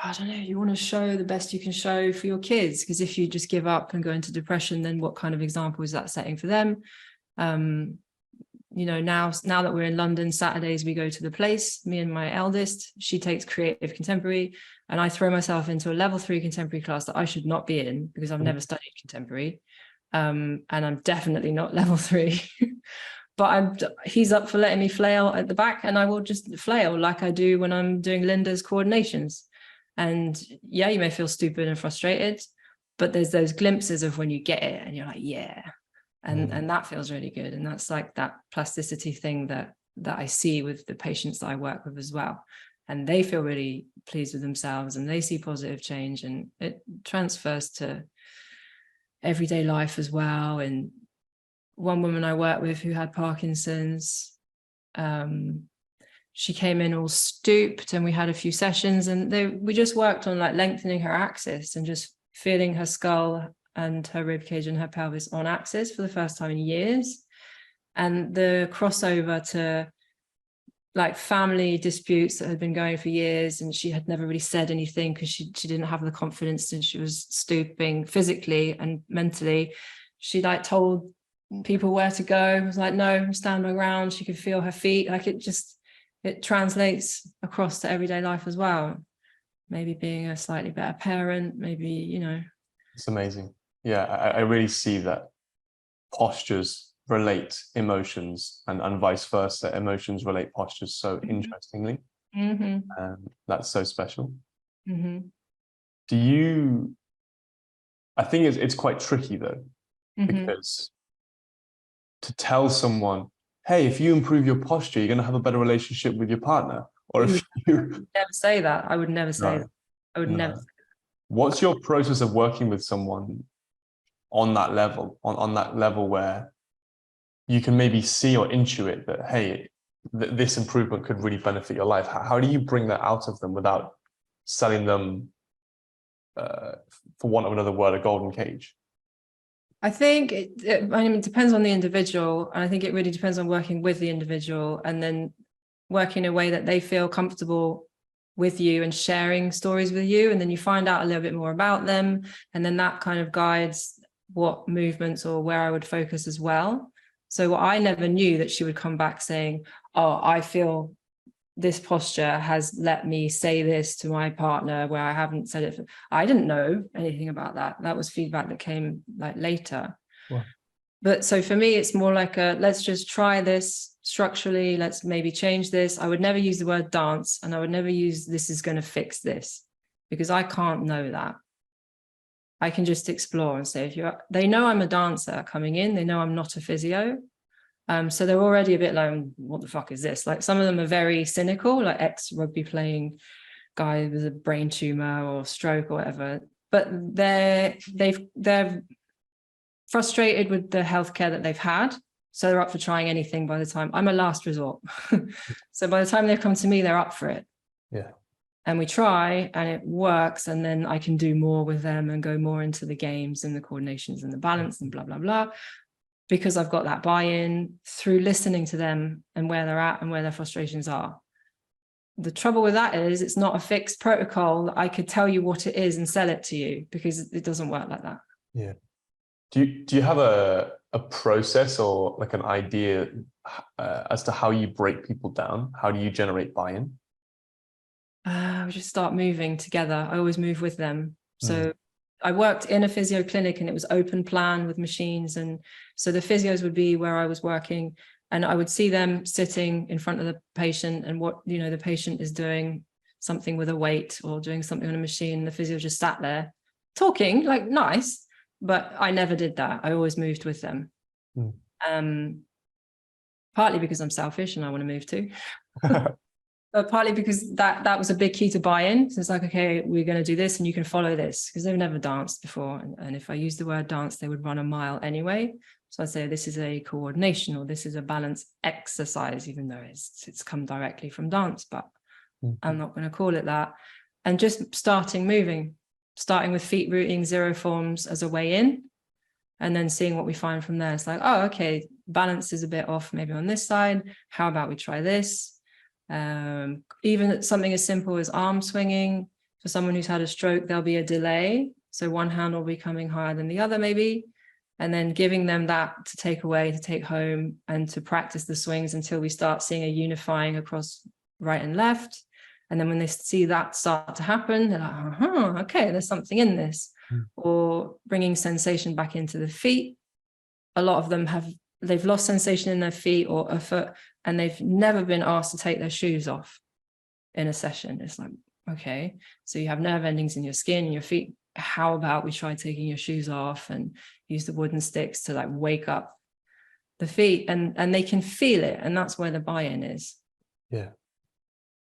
I don't know, you want to show the best you can show for your kids, because if you just give up and go into depression, then what kind of example is that setting for them? You know, now that we're in London, Saturdays we go to the Place, me and my eldest. She takes creative contemporary and I throw myself into a level 3 contemporary class that I should not be in because I've never studied contemporary. And I'm definitely not level 3. but he's up for letting me flail at the back, and I will just flail like I do when I'm doing Linda's coordinations. And yeah, you may feel stupid and frustrated, but there's those glimpses of when you get it and you're like, yeah. And that feels really good. And that's like that plasticity thing that I see with the patients that I work with as well. And they feel really pleased with themselves and they see positive change, and it transfers to everyday life as well. And one woman I work with who had Parkinson's, she came in all stooped, and we had a few sessions, and we just worked on like lengthening her axis and just feeling her skull and her rib cage and her pelvis on axis for the first time in years. And the crossover to like family disputes that had been going for years, and she had never really said anything because she didn't have the confidence, and she was stooping physically and mentally. She like told people where to go. It was like, no, stand my ground. She could feel her feet. Like it translates across to everyday life as well. Maybe being a slightly better parent, maybe, you know. It's amazing. Yeah, I really see that postures relate emotions and vice versa. Emotions relate postures so interestingly. That's so special. Do you, I think it's quite tricky though, because to tell someone, hey, if you improve your posture, you're going to have a better relationship with your partner. Or if you never say that. I would never say that. I would never say that. What's your process of working with someone on that level, on that level where you can maybe see or intuit that, hey, this improvement could really benefit your life? How do you bring that out of them without selling them, for want of another word, a golden cage? I think it depends on the individual. And I think it really depends on working with the individual and then working in a way that they feel comfortable with you and sharing stories with you. And then you find out a little bit more about them. And then that kind of guides what movements or where I would focus as well. So I never knew that she would come back saying, oh, I feel this posture has let me say this to my partner where I haven't said it. I didn't know anything about that. That was feedback that came like later. Wow. But so for me, it's more like let's just try this structurally. Let's maybe change this. I would never use the word dance, and I would never use this is going to fix this, because I can't know that. I can just explore and say, they know I'm a dancer coming in, they know I'm not a physio. So they're already a bit like, what the fuck is this? Like some of them are very cynical, like ex-rugby playing guy with a brain tumor or stroke or whatever. But they're frustrated with the healthcare that they've had. So they're up for trying anything by the time. I'm a last resort. So by the time they come to me, they're up for it. Yeah. And we try and it works. And then I can do more with them and go more into the games and the coordinations and the balance and blah, blah, blah. Because I've got that buy-in through listening to them and where they're at and where their frustrations are. The trouble with that is it's not a fixed protocol that I could tell you what it is and sell it to you, because it doesn't work like that. Yeah. Do you have a process or like an idea as to how you break people down? How do you generate buy-in? We just start moving together. I always move with them. So I worked in a physio clinic and it was open plan with machines. And so the physios would be where I was working, and I would see them sitting in front of the patient and what, the patient is doing something with a weight or doing something on a machine. The physio just sat there talking like nice, but I never did that. I always moved with them. Partly because I'm selfish and I want to move too. But partly because that was a big key to buy-in. So it's like, okay, we're going to do this and you can follow this, because they've never danced before. And if I use the word dance, they would run a mile anyway. So I'd say this is a coordination or this is a balance exercise, even though it's come directly from dance, but I'm not going to call it that. And just starting with feet rooting, zero forms as a way in, and then seeing what we find from there. It's like, oh, okay, balance is a bit off maybe on this side. How about we try this? Even something as simple as arm swinging. For someone who's had a stroke, there'll be a delay. So one hand will be coming higher than the other maybe, and then giving them that to take away, to take home, and to practice the swings until we start seeing a unifying across right and left. And then when they see that start to happen, they're like, okay, there's something in this. Or bringing sensation back into the feet. A lot of them have they've lost sensation in their feet or a foot, and they've never been asked to take their shoes off in a session. It's like, okay, so you have nerve endings in your skin and your feet. How about we try taking your shoes off and use the wooden sticks to like wake up the feet, and they can feel it, and that's where the buy-in is. Yeah.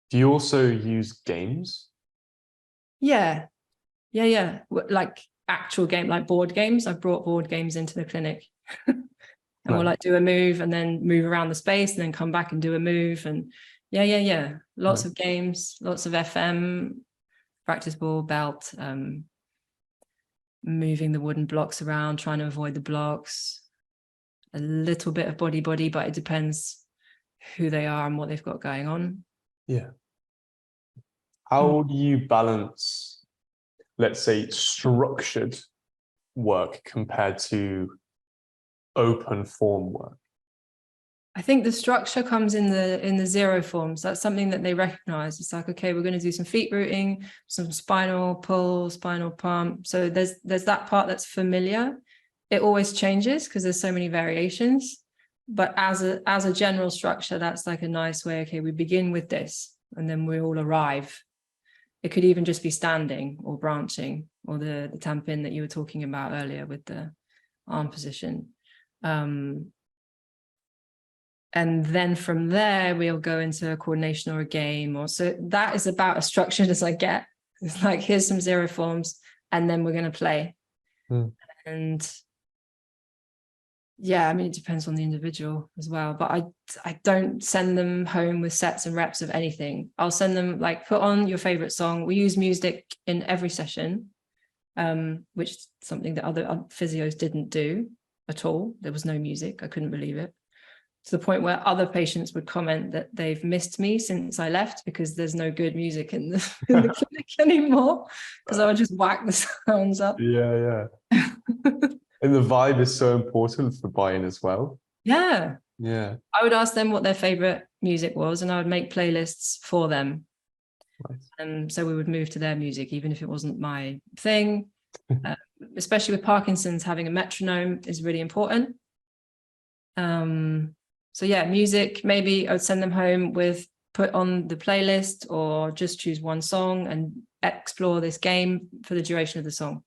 Do you also use games? Yeah. Like actual game, like board games. I've brought board games into the clinic. And we'll like do a move and then move around the space and then come back and do a move. And yeah. Lots of games, lots of FM, practice ball, belt, moving the wooden blocks around, trying to avoid the blocks. A little bit of body, but it depends who they are and what they've got going on. Yeah. How do you balance, let's say, structured work compared to open form work? I think the structure comes in the zero forms. That's something that they recognize. It's like, okay, we're going to do some feet rooting, some spinal pull, spinal pump. So there's that part that's familiar. It always changes because there's so many variations. But as a general structure, that's like a nice way. Okay, we begin with this, and then we all arrive. It could even just be standing or branching, or the tap-in that you were talking about earlier with the arm position. And then from there, we'll go into a coordination or a game. Or so that is about as structured as I get. It's like, here's some zero forms, and then we're going to play. And yeah, I mean, it depends on the individual as well. But I don't send them home with sets and reps of anything. I'll send them like, put on your favorite song. We use music in every session, which is something that other physios didn't do at all. There was no music. I couldn't believe it. To the point where other patients would comment that they've missed me since I left because there's no good music in the clinic anymore, because I would just whack the sounds up. Yeah. And the vibe is so important for buy-in as well. Yeah. I would ask them what their favorite music was, and I would make playlists for them. Nice. And so we would move to their music, even if it wasn't my thing. Especially with Parkinson's, having a metronome is really important. So yeah, music, maybe I would send them home with, put on the playlist, or just choose one song and explore this game for the duration of the song.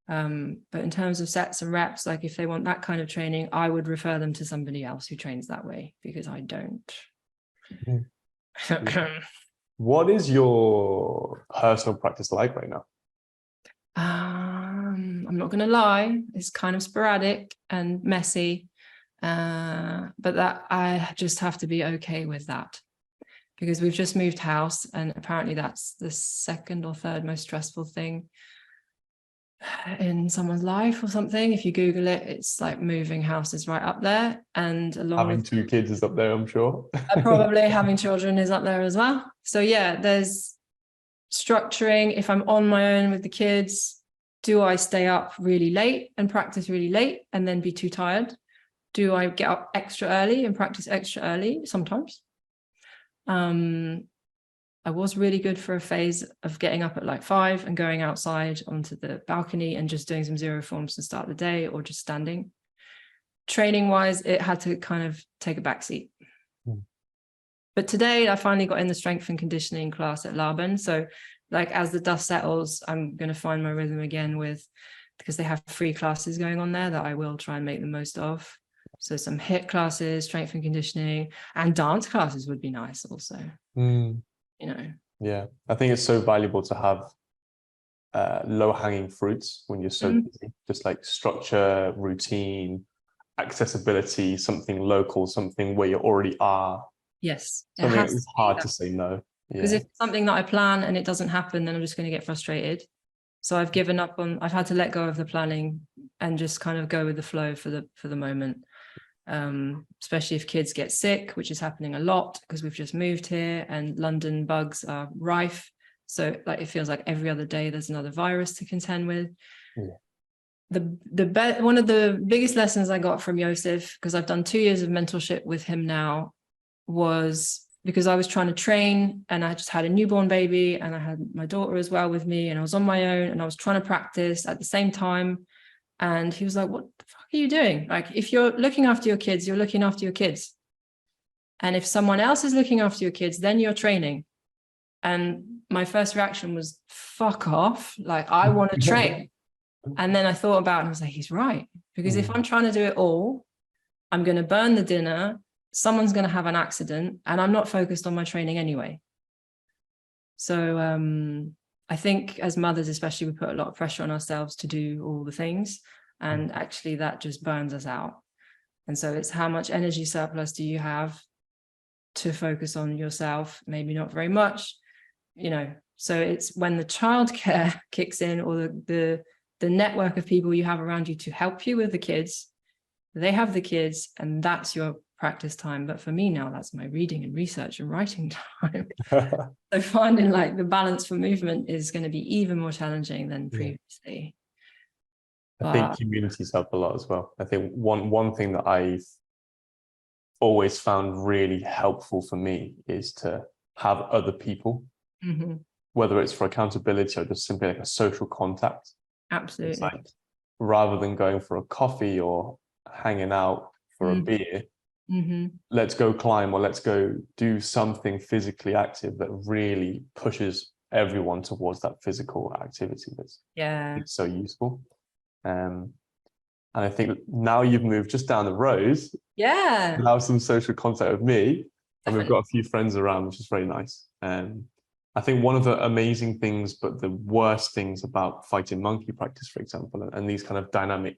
But in terms of sets and reps, like if they want that kind of training, I would refer them to somebody else who trains that way, because I don't. What is your personal practice like right now? I'm not going to lie, it's kind of sporadic and messy. But that I just have to be okay with that, because we've just moved house, and apparently that's the second or third most stressful thing in someone's life or something. If you Google it, it's like moving house is right up there, and along Having with 2 kids is up there, I'm sure. probably having children is up there as well. So yeah, there's structuring. If I'm on my own with the kids, do I stay up really late and practice really late and then be too tired? Do I get up extra early and practice extra early? Sometimes. I was really good for a phase of getting up at like 5 and going outside onto the balcony and just doing some zero forms to start the day, or just standing. Training wise, it had to kind of take a backseat. But today I finally got in the strength and conditioning class at Laban. So like as the dust settles, I'm going to find my rhythm again because they have free classes going on there that I will try and make the most of. So some HIIT classes, strength and conditioning, and dance classes would be nice also. Yeah, I think it's so valuable to have low-hanging fruits when you're so busy. Just like structure, routine, accessibility, something local, something where you already are. Yes. Something that is hard to say no. Because if it's something that I plan and it doesn't happen, then I'm just going to get frustrated. So I've given up on, I've had to let go of the planning and just kind of go with the flow for the moment. Especially if kids get sick, which is happening a lot because we've just moved here and London bugs are rife. So like it feels like every other day there's another virus to contend with. One of the biggest lessons I got from Joseph, because I've done 2 years of mentorship with him now, was because I was trying to train and I just had a newborn baby and I had my daughter as well with me, and I was on my own and I was trying to practice at the same time. And he was like, what the fuck are you doing? Like, if you're looking after your kids, you're looking after your kids. And if someone else is looking after your kids, then you're training. And my first reaction was, fuck off. Like, I want to train. And then I thought about it and I was like, he's right. Because if I'm trying to do it all, I'm going to burn the dinner. Someone's going to have an accident, and I'm not focused on my training anyway. So I think as mothers, especially, we put a lot of pressure on ourselves to do all the things. And actually that just burns us out. And so it's how much energy surplus do you have to focus on yourself? Maybe not very much, you know. So it's when the childcare kicks in, or the network of people you have around you to help you with the kids, they have the kids, and that's your practice time. But for me now, that's my reading and research and writing time. So finding like the balance for movement is going to be even more challenging than previously. I think communities help a lot as well. I think one thing that I've always found really helpful for me is to have other people, whether it's for accountability or just simply like a social contact. Absolutely. It's like, rather than going for a coffee or hanging out for a beer, let's go climb, or let's go do something physically active that really pushes everyone towards that physical activity that's so useful. And I think now you've moved just down the road, you have some social contact with me, and we've got a few friends around, which is very nice. I think one of the amazing things, but the worst things about fighting monkey practice, for example, and these kind of dynamic,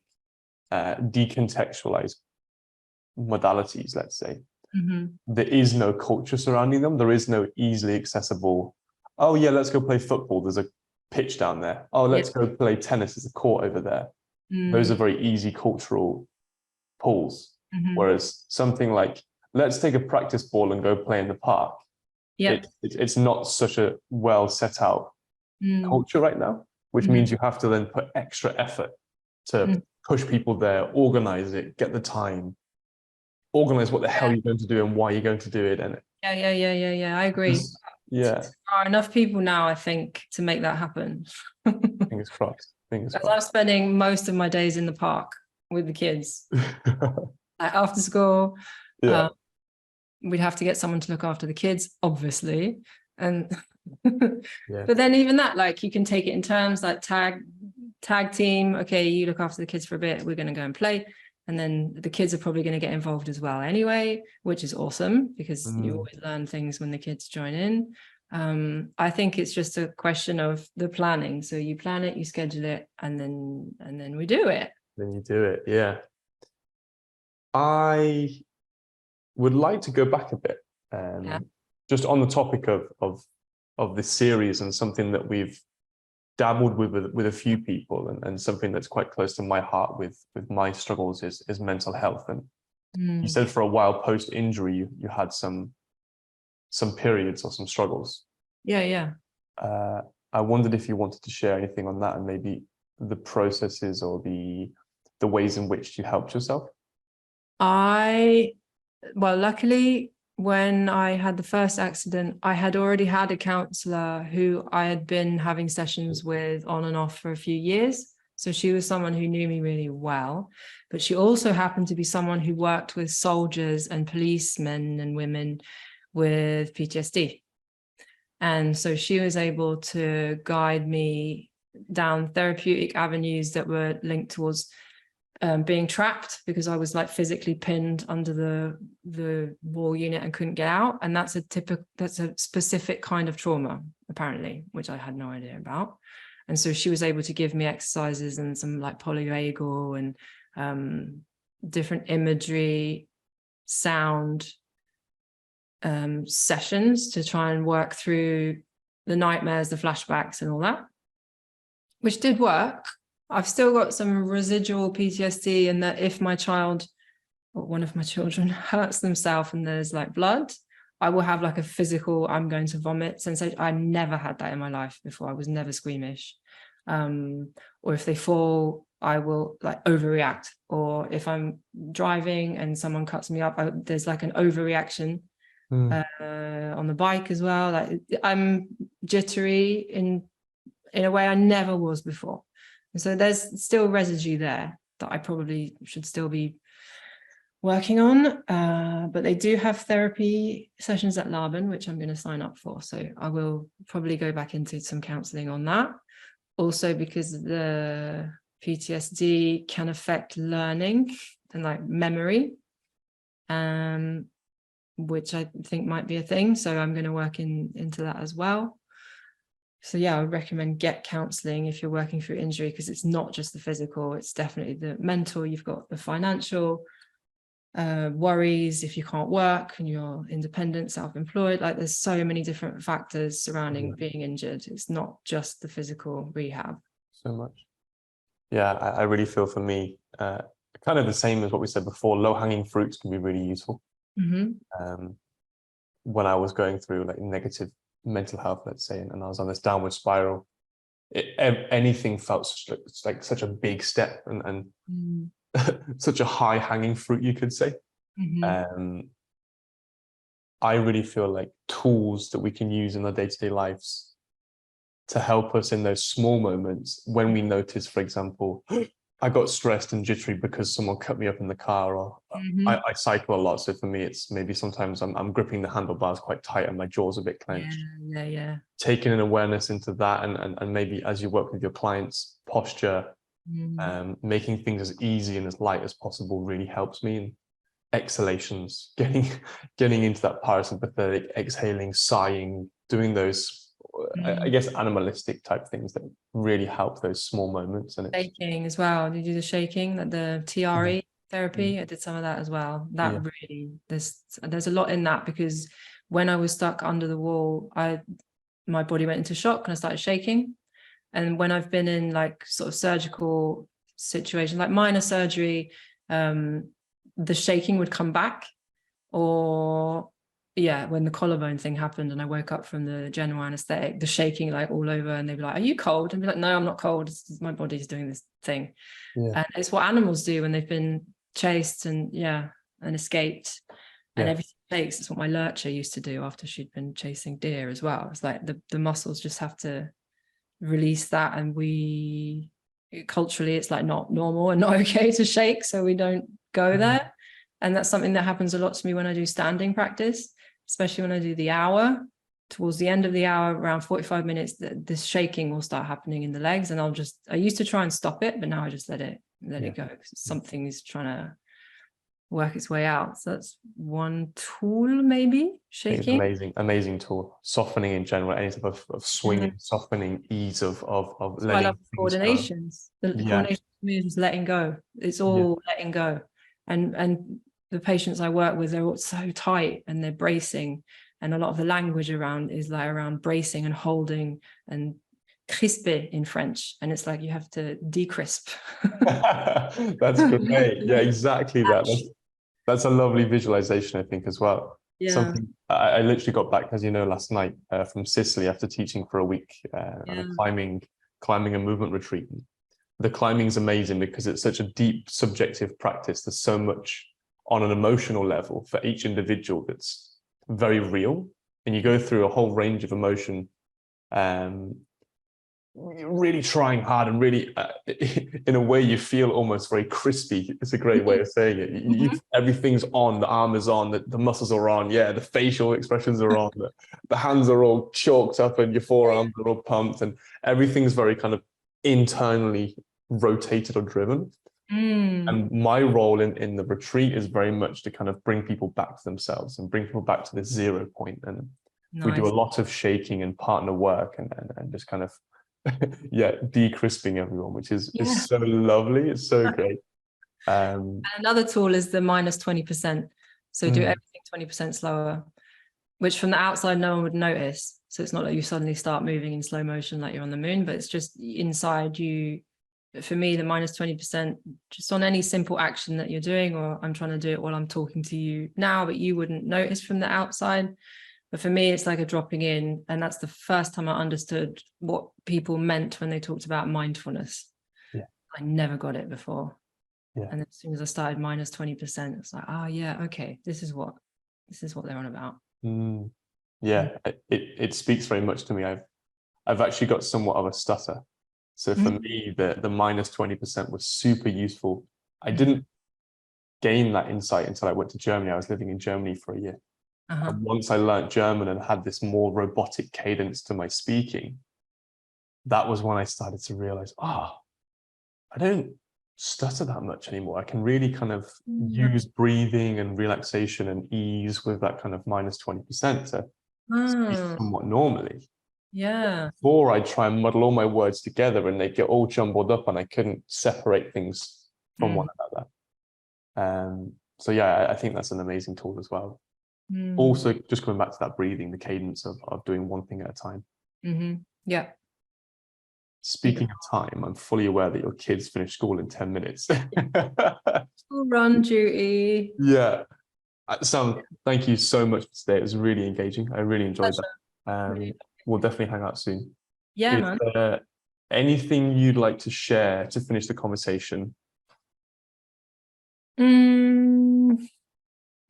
decontextualized modalities, let's say, there is no culture surrounding them. There is no easily accessible, oh yeah, let's go play football, there's a pitch down there. Oh, let's go play tennis, there's a court over there. Those are very easy cultural pulls. Whereas something like, let's take a practice ball and go play in the park, it's not such a well set out culture right now, which means you have to then put extra effort to push people there, organize it, get the time, organize what the hell you're going to do and why you're going to do it. And I agree. There are enough people now, I think, to make that happen. Fingers crossed. Fingers crossed. I'm spending most of my days in the park with the kids. Like after school, we'd have to get someone to look after the kids, obviously. And but then even that, like, you can take it in terms like tag team. Okay, you look after the kids for a bit, we're going to go and play. And then the kids are probably going to get involved as well anyway, which is awesome, because you always learn things when the kids join in. I think it's just a question of the planning. So you plan it, you schedule it, and then we do it. Then you do it. Yeah. I would like to go back a bit, just on the topic of this series, and something that we've dabbled with a few people, and something that's quite close to my heart with my struggles is mental health. And you said for a while post injury you had some periods or some struggles. I wondered if you wanted to share anything on that, and maybe the processes or the ways in which you helped yourself. Well, luckily, when I had the first accident, I had already had a counselor who I had been having sessions with on and off for a few years. So she was someone who knew me really well, but she also happened to be someone who worked with soldiers and policemen and women with PTSD. And so she was able to guide me down therapeutic avenues that were linked towards being trapped, because I was like physically pinned under the wall unit and couldn't get out. And that's a specific kind of trauma, apparently, which I had no idea about. And so she was able to give me exercises and some like polyvagal and different imagery, sound sessions to try and work through the nightmares, the flashbacks and all that, which did work. I've still got some residual PTSD, and that if my child or one of my children hurts themselves and there's like blood, I will have like a physical, I'm going to vomit sensation. I never had that in my life before. I was never squeamish. Or if they fall, I will like overreact. Or if I'm driving and someone cuts me up, there's like an overreaction on the bike as well. Like I'm jittery in a way I never was before. And so there's still residue there that I probably should still be working on. But they do have therapy sessions at Laban, which I'm going to sign up for. So I will probably go back into some counseling on that. Also because the PTSD can affect learning and like memory, which I think might be a thing. So I'm going to work into that as well. So yeah, I would recommend get counseling if you're working through injury, because it's not just the physical, it's definitely the mental. You've got the financial worries if you can't work and you're independent, self-employed. Like there's so many different factors surrounding being injured. It's not just the physical rehab. So much. Yeah, I really feel for me, kind of the same as what we said before, low-hanging fruits can be really useful. When I was going through like negative mental health, let's say, and I was on this downward spiral, anything felt such a big step and such a high-hanging fruit, you could say. I really feel like tools that we can use in our day-to-day lives to help us in those small moments when we notice, for example, I got stressed and jittery because someone cut me up in the car, or I cycle a lot. So for me, it's maybe sometimes I'm gripping the handlebars quite tight and my jaw's a bit clenched. Yeah. Taking an awareness into that, and maybe as you work with your clients, posture, making things as easy and as light as possible really helps me. And exhalations, getting into that parasympathetic, exhaling, sighing, doing those, I guess, animalistic type things that really help those small moments. And shaking as well. Did you do the shaking, that the TRE therapy? I did some of that as well. That really, there's a lot in that, because when I was stuck under the wall, my body went into shock and I started shaking. And when I've been in like sort of surgical situations, like minor surgery, the shaking would come back. Or when the collarbone thing happened and I woke up from the general anesthetic, the shaking like all over, and they'd be like, "Are you cold?" And be like, "No, I'm not cold. My body's doing this thing." And it's what animals do when they've been chased and escaped, and everything shakes. It's what my lurcher used to do after she'd been chasing deer as well. It's like the muscles just have to release that, and culturally it's like not normal and not okay to shake, so we don't go there. And that's something that happens a lot to me when I do standing practice, especially when I do the hour. Towards the end of the hour, around 45 minutes, this shaking will start happening in the legs, and I used to try and stop it, but now I just let it go. Something is trying to work its way out. So that's one tool, maybe shaking. Amazing tool. Softening in general, any type of swinging, softening, ease of letting. I love coordinations. The coordination moves, letting go. It's all letting go. And the patients I work with, they're all so tight and they're bracing. And a lot of the language around is like around bracing and holding and crisper in French. And it's like you have to decrisp. That's great. Yeah, exactly that. That's a lovely visualization, I think, as well. Something I literally got back, as you know, last night from Sicily after teaching for a week on a climbing and movement retreat. The climbing is amazing because it's such a deep subjective practice. There's so much on an emotional level for each individual that's very real, and you go through a whole range of emotion, really trying hard and really in a way you feel almost very crispy. It's a great way of saying it. Everything's on, the arm is on, the muscles are on, the facial expressions are on, the hands are all chalked up and your forearms are all pumped, and everything's very kind of internally rotated or driven. And my role in the retreat is very much to kind of bring people back to themselves and bring people back to this 0 point. And we do a lot of shaking and partner work and just kind of de-crisping everyone, which is so lovely. It's so great. And another tool is the minus 20%. So do everything 20% slower, which from the outside no one would notice. So it's not like you suddenly start moving in slow motion like you're on the moon, but it's just inside you. For me, the minus 20%, just on any simple action that you're doing, or I'm trying to do it while I'm talking to you now, but you wouldn't notice from the outside. But for me, it's like a dropping in. And that's the first time I understood what people meant when they talked about mindfulness. I never got it before. And as soon as I started minus 20%, it's like, okay, this is what they're on about. It speaks very much to me. I've actually got somewhat of a stutter. So for me, the minus 20% was super useful. I didn't gain that insight until I went to Germany. I was living in Germany for a year. And once I learned German and had this more robotic cadence to my speaking, that was when I started to realize, I don't stutter that much anymore. I can really kind of use breathing and relaxation and ease with that kind of minus 20% to speak somewhat normally. Yeah. Before, I'd try and muddle all my words together and they'd get all jumbled up and I couldn't separate things from one another. So yeah, I think that's an amazing tool as well. Also, just coming back to that breathing, the cadence of doing one thing at a time. Yeah. Speaking of time, I'm fully aware that your kids finish school in 10 minutes. School run duty. Yeah. Sam, thank you so much for today. It was really engaging. I really enjoyed that. We'll definitely hang out soon. Yeah, Is man. there anything you'd like to share to finish the conversation?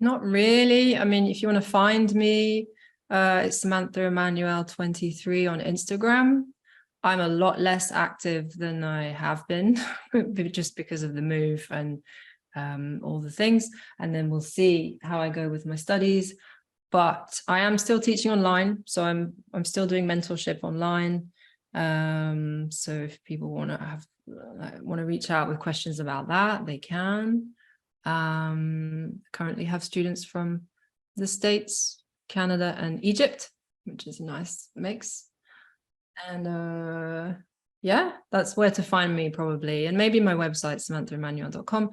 Not really. I mean, if you want to find me, it's Samantha Emanuel 23 on Instagram. I'm a lot less active than I have been just because of the move and all the things. And then we'll see how I go with my studies. But I am still teaching online, so I'm still doing mentorship online. So if people want to reach out with questions about that, they can. Currently have students from the States, Canada, and Egypt, which is a nice mix. And yeah, that's where to find me probably. And maybe my website, samanthaemanuel.com,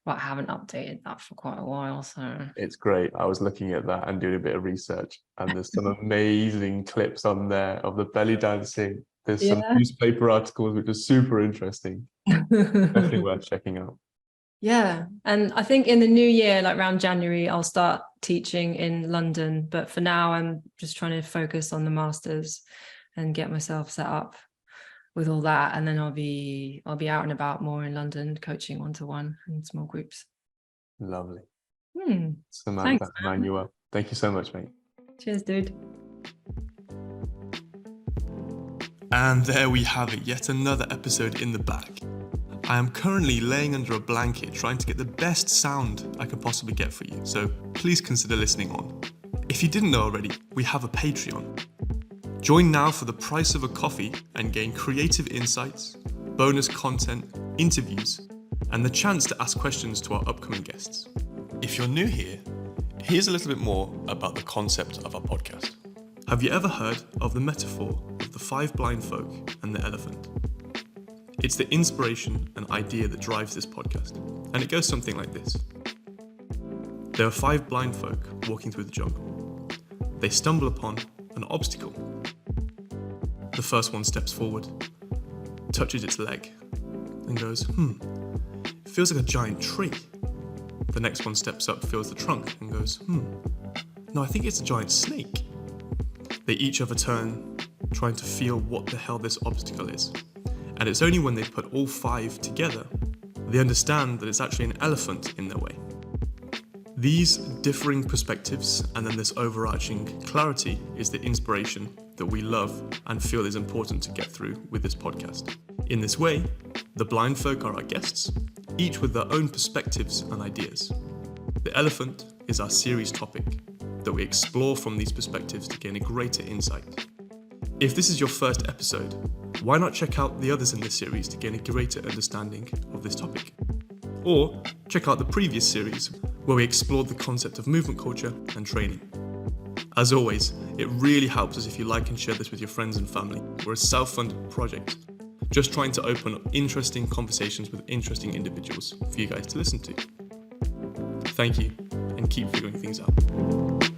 but I haven't updated that for quite a while. So it's great. I was looking at that and doing a bit of research, and there's some amazing clips on there of the belly dancing. There's some newspaper articles which are super interesting. Definitely worth checking out. Yeah. And I think in the new year, like around January, I'll start teaching in London. But for now, I'm just trying to focus on the masters and get myself set up with all that. And then I'll be out and about more in London, coaching one-to-one in small groups. Lovely. Thanks, Samantha Emanuel. Thank you so much, mate. Cheers, dude. And there we have it, yet another episode in the bag. I am currently laying under a blanket trying to get the best sound I can possibly get for you, so please consider listening on. If you didn't know already, we have a Patreon. Join now for the price of a coffee and gain creative insights, bonus content, interviews, and the chance to ask questions to our upcoming guests. If you're new here, here's a little bit more about the concept of our podcast. Have you ever heard of the metaphor of the 5 blind folk and the elephant? It's the inspiration and idea that drives this podcast, and it goes something like this. There are 5 blind folk walking through the jungle. They stumble upon an obstacle. The first one steps forward, touches its leg, and goes, it feels like a giant tree. The next one steps up, feels the trunk, and goes, no, I think it's a giant snake. They each have a turn, trying to feel what the hell this obstacle is. And it's only when they put all 5 together, they understand that it's actually an elephant in their way. These differing perspectives and then this overarching clarity is the inspiration that we love and feel is important to get through with this podcast. In this way, the blind folk are our guests, each with their own perspectives and ideas. The elephant is our series topic that we explore from these perspectives to gain a greater insight. If this is your first episode, why not check out the others in this series to gain a greater understanding of this topic? Or check out the previous series where we explored the concept of movement culture and training. As always, it really helps us if you like and share this with your friends and family. We're a self-funded project, just trying to open up interesting conversations with interesting individuals for you guys to listen to. Thank you, and keep figuring things out.